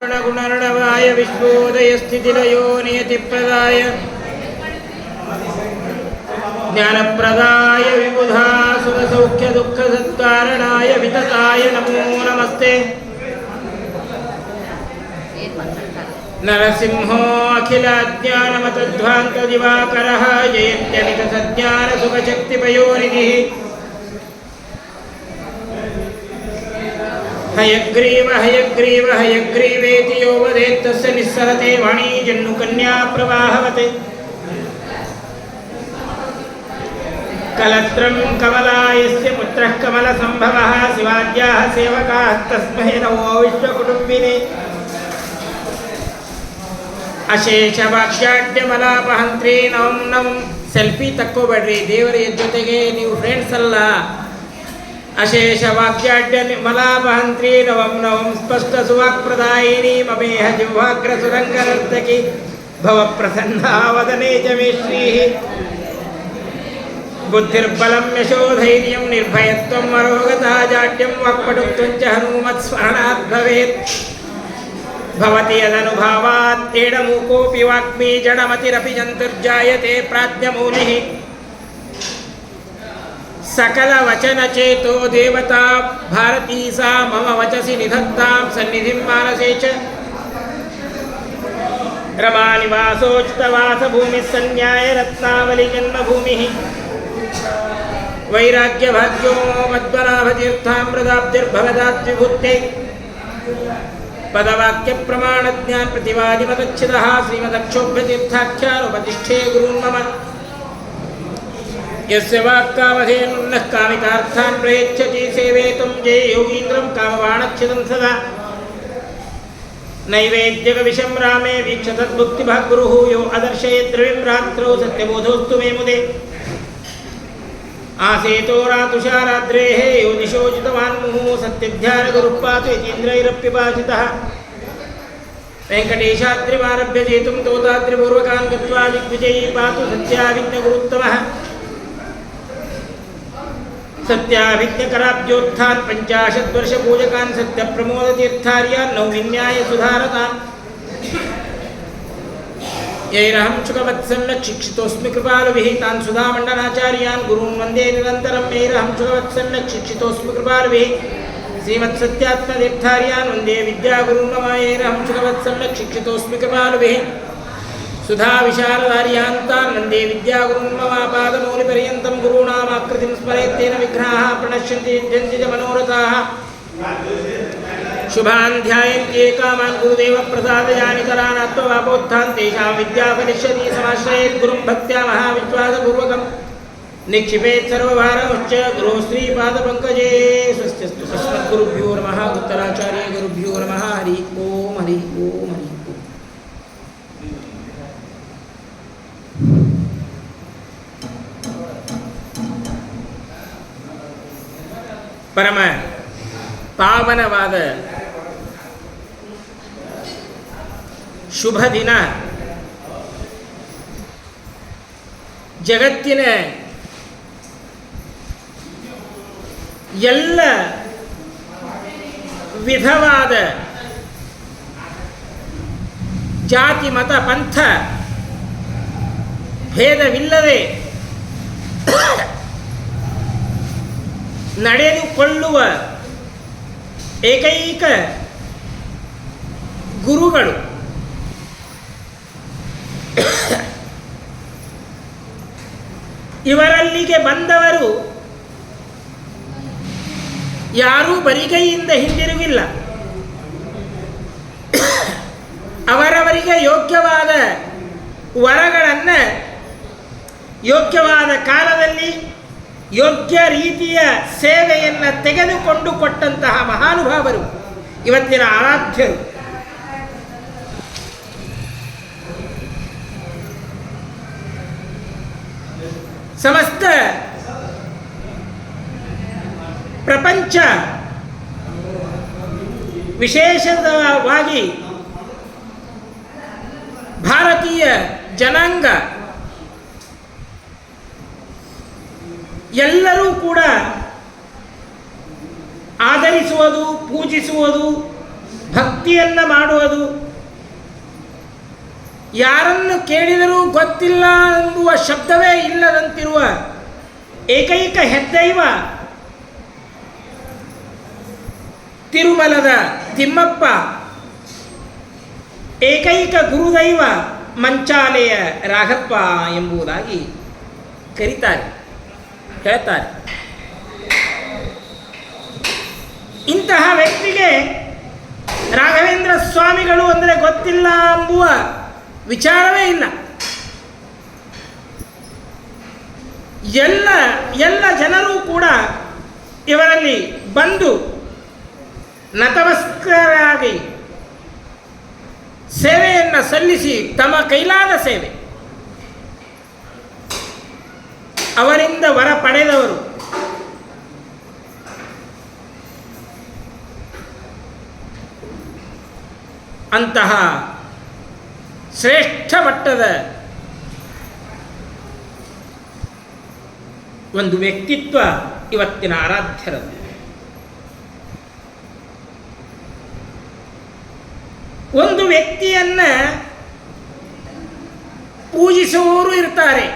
गुणर्णवाय विश्वोदयस्थितिलयो नियतिप्रदाय ज्ञानप्रदाय विबुधा सुखसौख्यदुःखसत्कारणाय वितताय नमो नमस्ते। नरसिंहो अखिलाज्ञानमतध्वान्तदिवाकरः जयत्यमितसज्ञानसुखशक्तिपयोनिधिः हयग्रीव हयग्रीव हयग्रीवेति यो वदेत्तस्य निस्सरते वाणी जन्नुकन्या प्रवाहवते। कलत्रं कमलायस्य पुत्रः कमलसम्भवः शिवाज्याः सेवकाः तस्मै नमो विश्वकुटुम्बिने। अशेषवाक्याड्यमलापहन्त्री नवं नवं सेल्फी तक्कोಬೇಡ್ರಿ ದೇವರ ಜೊತೆಗೆ ನೀವು ಫ್ರೆಂಡ್ಸ್ ಅಲ್ಲ। अशेषवाक्याड्य मलापहन्त्री नवं नवं स्पष्ट सुवाक्प्रदायिनी ममेह जिह्वाग्रसुरङ्गनर्तकी भवप्रसन्ना वदने च मे श्रीः। बुद्धिर्बलं यशोधैर्यं निर्भयत्वं अरोगता जाड्यं वाक्पटुत्वं च हनुमत्स्मरणात् भवेत्। भवति यदनुभावात् एडमूकोऽपि वाग्मी जडमतिरपि जन्तुर्जायते प्राज्ञमौलिः। सकल वचन चेतो देवता भारती सा मम वचसि निधत्तां सन्निधिं मानसे च। रमानिवासोचितवास भूमिः सन्न्याय रत्नावली जन्मभूमिः। वैराग्यभाग्यो मद्वनाभतीर्थामृताब्धिर्भवदाद्विभूते। पदवाक्य प्रमाण ज्ञान प्रतिवादि मदच्छिदः श्रीमदक्षोभ्यतीर्थाख्यानुपतिष्ठे गुरून् मम। यस्य वाक्कामधेनुन्नः कामितार्थान् प्रयच्छति सेवेतं जय योगीन्द्रं कामवाणच्छिदं सदा। नैवेद्यकविशं रामे वीक्ष तद्भुक्तिभाग्गुरुः यो अदर्शयद्रविं रात्रौ सत्यबोधोऽस्तु मे मुदे। आसेतो रातुषाराद्रेः यो दिशोचितवान् मुहुः सत्यध्यानगुरुः पातु यतीन्द्रैरप्यपाचितः। वेङ्कटेशाद्रिमारभ्य जेतुं तोताद्रिपूर्वकान् गत्वा दिग्विजयी पातु सत्याभिज्ञगुरुत्तमः। सत्याभिज्ञकराब्जोत्थान् पञ्चाशद्वर्षपूजकान् सत्यप्रमोदतीर्थार्यान् नौविन्याय सुधारतान्। यैरहं शुकवत्सम्यक् शिक्षितोऽस्मि कृपालुभिः तान् सुधामण्डनाचार्यान् गुरून् वन्दे निरन्तरं। यैरहं शुकवत्सम्यक् शिक्षितोऽस्मि कृपालुभिः श्रीमत्सत्यात्मतीर्थार्यान् वन्दे विद्यागुरून् मम। यैरहं शुकवत्सम्यक् शिक्षितोऽस्मि कृपालुभिः सुधा विशारदार्यान्तान् वन्दे विद्यागुरून् मम। पादमौलिपर्यन्तं गुरूणामाकृतिं स्मरेत्तेन विघ्नाः प्रणश्यन्ति च मनोरथाः। शुभान् ध्यायन्ति ये कामान् गुरुदेवप्रसादयानितरान् आत्मवापोत्थान् तेषां विद्या फलिष्यति। समाश्रयेत् गुरुं भक्त्या महाविश्वासपूर्वकं निक्षिपेत् सर्वभारमुच्च गुरोः श्रीपादपङ्कजे। स्वस्तिस्तु अस्मद्गुरुभ्यो नमः। उत्तराचार्य गुरुभ्यो नमः। हरि ओम हरि ओम हरि ओम। ಪರಮ ಪಾವನವಾದ ಶುಭ ದಿನ. ಜಗತ್ತಿನ ಎಲ್ಲ ವಿಧವಾದ ಜಾತಿ ಮತ ಪಂಥ ಭೇದವಿಲ್ಲದೆ ನಡೆದುಕೊಳ್ಳುವ ಏಕೈಕ ಗುರುಗಳು ಇವರಲ್ಲಿಗೆ ಬಂದವರು ಯಾರೂ ಬರಿಗೈಯಿಂದ ಹಿಂದಿರುಗಿಲ್ಲ. ಅವರವರಿಗೆ ಯೋಗ್ಯವಾದ ವರಗಳನ್ನು ಯೋಗ್ಯವಾದ ಕಾಲದಲ್ಲಿ ಯೋಗ್ಯ ರೀತಿಯ ಸೇವೆಯನ್ನು ತೆಗೆದುಕೊಂಡು ಕೊಟ್ಟಂತಹ ಮಹಾನುಭಾವರು ಇವತ್ತಿನ ಆರಾಧ್ಯರು. ಸಮಸ್ತ ಪ್ರಪಂಚ ವಿಶೇಷವಾಗಿ ಭಾರತೀಯ ಜನಾಂಗ ಎಲ್ಲರೂ ಕೂಡ ಆದರಿಸುವುದು, ಪೂಜಿಸುವುದು, ಭಕ್ತಿಯನ್ನು ಮಾಡುವುದು, ಯಾರನ್ನು ಕೇಳಿದರೂ ಗೊತ್ತಿಲ್ಲ ಎಂಬುವ ಶಬ್ದವೇ ಇಲ್ಲದಂತಿರುವ ಏಕೈಕ ಹೆದ್ದೈವ ತಿರುಮಲದ ತಿಮ್ಮಪ್ಪ, ಏಕೈಕ ಗುರುದೈವ ಮಂಚಾಲೆಯ ರಾಘಪ್ಪ ಎಂಬುದಾಗಿ ಕರೀತಾರೆ, ಹೇಳ್ತಾರೆ. ಇಂತಹ ವ್ಯಕ್ತಿಗೆ ರಾಘವೇಂದ್ರ ಸ್ವಾಮಿಗಳು ಅಂದರೆ ಗೊತ್ತಿಲ್ಲ ಎಂಬುವ ವಿಚಾರವೇ ಇಲ್ಲ. ಎಲ್ಲ ಜನರೂ ಕೂಡ ಇವರಲ್ಲಿ ಬಂದು ನತಮಸ್ಕರಾಗಿ ಸೇವೆಯನ್ನು ಸಲ್ಲಿಸಿ ತಮ್ಮ ಕೈಲಾದ ಸೇವೆ, ಅವರಿಂದ ವರ ಪಡೆದವರು. ಅಂತಹ ಶ್ರೇಷ್ಠ ಮಟ್ಟದ ಒಂದು ವ್ಯಕ್ತಿತ್ವ ಇವತ್ತಿನ ಆರಾಧ್ಯರದು. ಒಂದು ವ್ಯಕ್ತಿಯನ್ನು ಪೂಜಿಸುವವರು ಇರ್ತಾರೆ,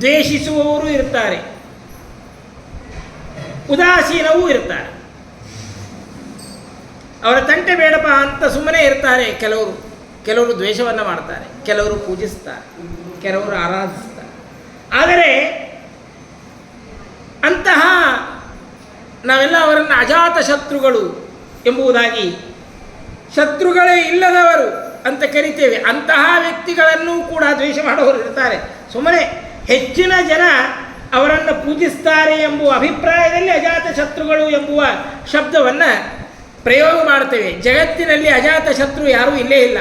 ದ್ವೇಷಿಸುವವರು ಇರ್ತಾರೆ, ಉದಾಸೀನವೂ ಇರ್ತಾರೆ. ಅವರ ತಂಟೆ ಬೇಡಪ್ಪ ಅಂತ ಸುಮ್ಮನೆ ಇರ್ತಾರೆ. ಕೆಲವರು ದ್ವೇಷವನ್ನು ಮಾಡ್ತಾರೆ, ಕೆಲವರು ಪೂಜಿಸ್ತಾರೆ, ಕೆಲವರು ಆರಾಧಿಸ್ತಾರೆ. ಆದರೆ ಅಂತಹ ನಾವೆಲ್ಲ ಅವರನ್ನು ಅಜಾತ ಶತ್ರುಗಳು ಎಂಬುದಾಗಿ, ಶತ್ರುಗಳೇ ಇಲ್ಲದವರು ಅಂತ ಕರಿತೇವೆ. ಅಂತಹ ವ್ಯಕ್ತಿಗಳನ್ನು ಕೂಡ ದ್ವೇಷ ಮಾಡೋರು ಇರ್ತಾರೆ. ಸುಮ್ಮನೆ ಹೆಚ್ಚಿನ ಜನ ಅವರನ್ನು ಪೂಜಿಸ್ತಾರೆ ಎಂಬುವ ಅಭಿಪ್ರಾಯದಲ್ಲಿ ಅಜಾತ ಶತ್ರುಗಳು ಎಂಬುವ ಶಬ್ದವನ್ನು ಪ್ರಯೋಗ ಮಾಡ್ತೇವೆ. ಜಗತ್ತಿನಲ್ಲಿ ಅಜಾತ ಶತ್ರು ಯಾರೂ ಇಲ್ಲೇ ಇಲ್ಲ.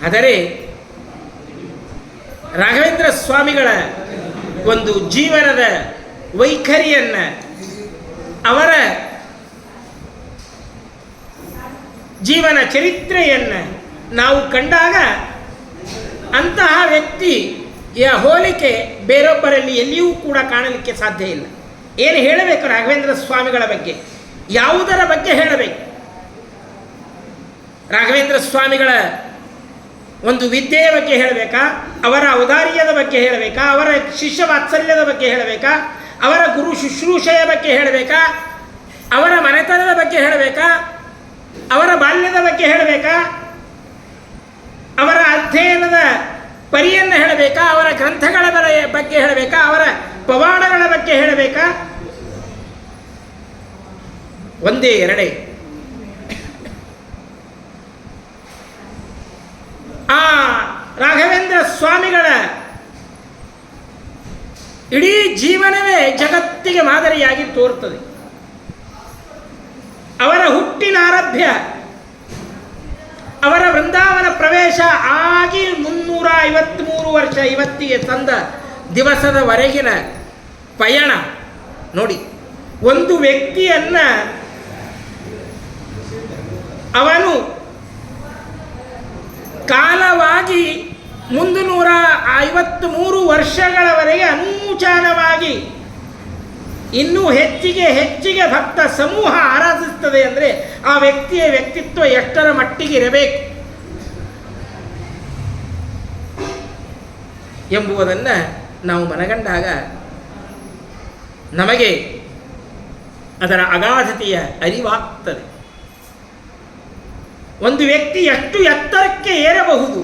ಆದರೆ ರಾಘವೇಂದ್ರ ಸ್ವಾಮಿಗಳ ಒಂದು ಜೀವನದ ವೈಖರಿಯನ್ನು, ಅವರ ಜೀವನ ಚರಿತ್ರೆಯನ್ನು ನಾವು ಕಂಡಾಗ ಅಂತಹ ವ್ಯಕ್ತಿಯ ಹೋಲಿಕೆ ಬೇರೊಬ್ಬರಲ್ಲಿ ಎಲ್ಲಿಯೂ ಕೂಡ ಕಾಣಲಿಕ್ಕೆ ಸಾಧ್ಯ ಇಲ್ಲ. ಏನು ಹೇಳಬೇಕು ರಾಘವೇಂದ್ರ ಸ್ವಾಮಿಗಳ ಬಗ್ಗೆ? ಯಾವುದರ ಬಗ್ಗೆ ಹೇಳಬೇಕು? ರಾಘವೇಂದ್ರ ಸ್ವಾಮಿಗಳ ಒಂದು ವಿದ್ಯೆಯ ಬಗ್ಗೆ ಹೇಳಬೇಕಾ? ಅವರ ಔದಾರ್ಯದ ಬಗ್ಗೆ ಹೇಳಬೇಕಾ? ಅವರ ಶಿಷ್ಯ ವಾತ್ಸಲ್ಯದ ಬಗ್ಗೆ ಹೇಳಬೇಕಾ? ಅವರ ಗುರು ಶುಶ್ರೂಷೆಯ ಬಗ್ಗೆ ಹೇಳಬೇಕಾ? ಅವರ ಮನೆತನದ ಬಗ್ಗೆ ಹೇಳಬೇಕಾ? ಅವರ ಬಾಲ್ಯದ ಬಗ್ಗೆ ಹೇಳಬೇಕಾ? ಅವರ ಅಧ್ಯಯನದ ಪರಿಯನ್ನು ಹೇಳಬೇಕಾ? ಅವರ ಗ್ರಂಥಗಳ ಬಗ್ಗೆ ಹೇಳಬೇಕಾ? ಅವರ ಪವಾಡಗಳ ಬಗ್ಗೆ ಹೇಳಬೇಕಾ? ಒಂದೇ ಎರಡೇ. ಆ ರಾಘವೇಂದ್ರ ಸ್ವಾಮಿಗಳ ಇಡೀ ಜೀವನವೇ ಜಗತ್ತಿಗೆ ಮಾದರಿಯಾಗಿ ತೋರುತ್ತದೆ. ಅವರ ಹುಟ್ಟಿನ ಆರಭ್ಯ, ಅವರ ವೃಂದಾವನ ಪ್ರವೇಶ ಆಗಿ 353 ವರ್ಷ ಇವತ್ತಿಗೆ ತಂದ ದಿವಸದವರೆಗಿನ ಪಯಣ ನೋಡಿ. ಒಂದು ವ್ಯಕ್ತಿಯನ್ನು ಅವನು ಕಾಲವಾಗಿ 353 ವರ್ಷಗಳವರೆಗೆ ಅನೂಚಾನವಾಗಿ ಇನ್ನೂ ಹೆಚ್ಚಿಗೆ ಭಕ್ತ ಸಮೂಹ ಆರಾಧಿಸುತ್ತದೆ ಅಂದರೆ ಆ ವ್ಯಕ್ತಿಯ ವ್ಯಕ್ತಿತ್ವ ಎಷ್ಟರ ಮಟ್ಟಿಗೆ ಇರಬೇಕು ಎಂಬುದನ್ನು ನಾವು ಮನಗಂಡಾಗ ನಮಗೆ ಅದರ ಅಗಾಧತೆಯ ಅರಿವಾಗ್ತದೆ. ಒಂದು ವ್ಯಕ್ತಿ ಎಷ್ಟು ಎತ್ತರಕ್ಕೆ ಏರಬಹುದು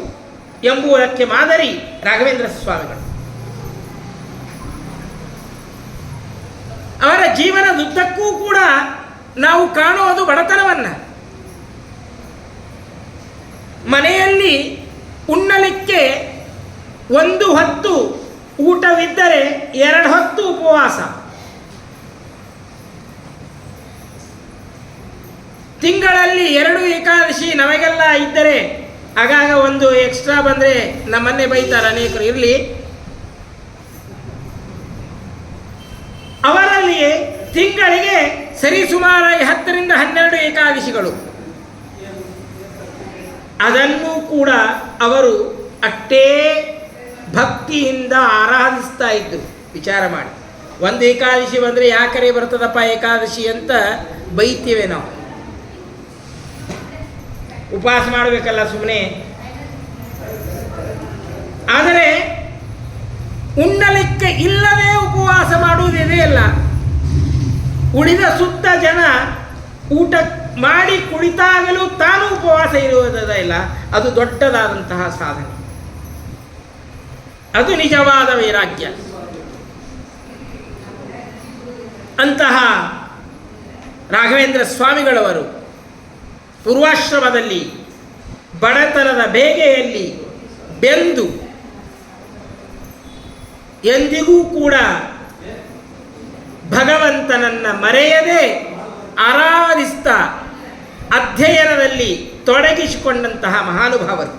ಎಂಬುದಕ್ಕೆ ಮಾದರಿ ರಾಘವೇಂದ್ರ ಸ್ವಾಮಿಗಳು. ಅವರ ಜೀವನದುದ್ದಕ್ಕೂ ಕೂಡ ನಾವು ಕಾಣುವುದು ಬಡತನವನ್ನು. ಮನೆಯಲ್ಲಿ ಉಣ್ಣಲಿಕ್ಕೆ ಒಂದು ಹೊತ್ತು ಊಟವಿದ್ದರೆ 2 ಹೊತ್ತು ಉಪವಾಸ. ತಿಂಗಳಲ್ಲಿ 2 ಏಕಾದಶಿ ನಮಗೆಲ್ಲ ಇದ್ದರೆ ಆಗಾಗ ಒಂದು ಎಕ್ಸ್ಟ್ರಾ ಬಂದರೆ ನಮ್ಮನ್ನೇ ಬೈತಾರೆ ಅನೇಕರು. ಇರಲಿ, ಅವರಲ್ಲಿ ತಿಂಗಳಿಗೆ ಸರಿಸುಮಾರಾಗಿ 10 ರಿಂದ 12 ಏಕಾದಶಿಗಳು. ಅದನ್ನು ಕೂಡ ಅವರು ಅಷ್ಟೇ ಭಕ್ತಿಯಿಂದ ಆರಾಧಿಸ್ತಾ ಇದ್ದರು. ವಿಚಾರ ಮಾಡಿ, ಒಂದು ಏಕಾದಶಿ ಬಂದರೆ ಯಾಕರೆ ಬರ್ತದಪ್ಪ ಏಕಾದಶಿ ಅಂತ ಬೈತೀವಿ ನಾವು. ಉಪವಾಸ ಮಾಡಬೇಕಲ್ಲ ಸುಮ್ಮನೆ. ಆದರೆ ಉಣ್ಣಲಿಕ್ಕೆ ಇಲ್ಲದೆ ಉಪವಾಸ ಮಾಡುವುದಿದೆ ಅಲ್ಲ. ಉಳಿದ ಸುತ್ತ ಜನ ಊಟ ಮಾಡಿ ಕುಳಿತಾಗಲೂ ತಾನು ಉಪವಾಸ ಇರುವುದದ ಇಲ್ಲ, ಅದು ದೊಡ್ಡದಾದಂತಹ ಸಾಧನೆ. ಅದು ನಿಜವಾದ ವೈರಾಗ್ಯ. ಅಂತಹ ರಾಘವೇಂದ್ರ ಸ್ವಾಮಿಗಳವರು ಪೂರ್ವಾಶ್ರಮದಲ್ಲಿ ಬಡತನದ ಬೇಗೆಯಲ್ಲಿ ಬೆಂದು ಎಂದಿಗೂ ಕೂಡ ಭಗವಂತನನ್ನು ಮರೆಯದೆ ಆರಾಧಿಸ್ತಾ ಅಧ್ಯಯನದಲ್ಲಿ ತೊಡಗಿಸಿಕೊಂಡಂತಹ ಮಹಾನುಭಾವರು.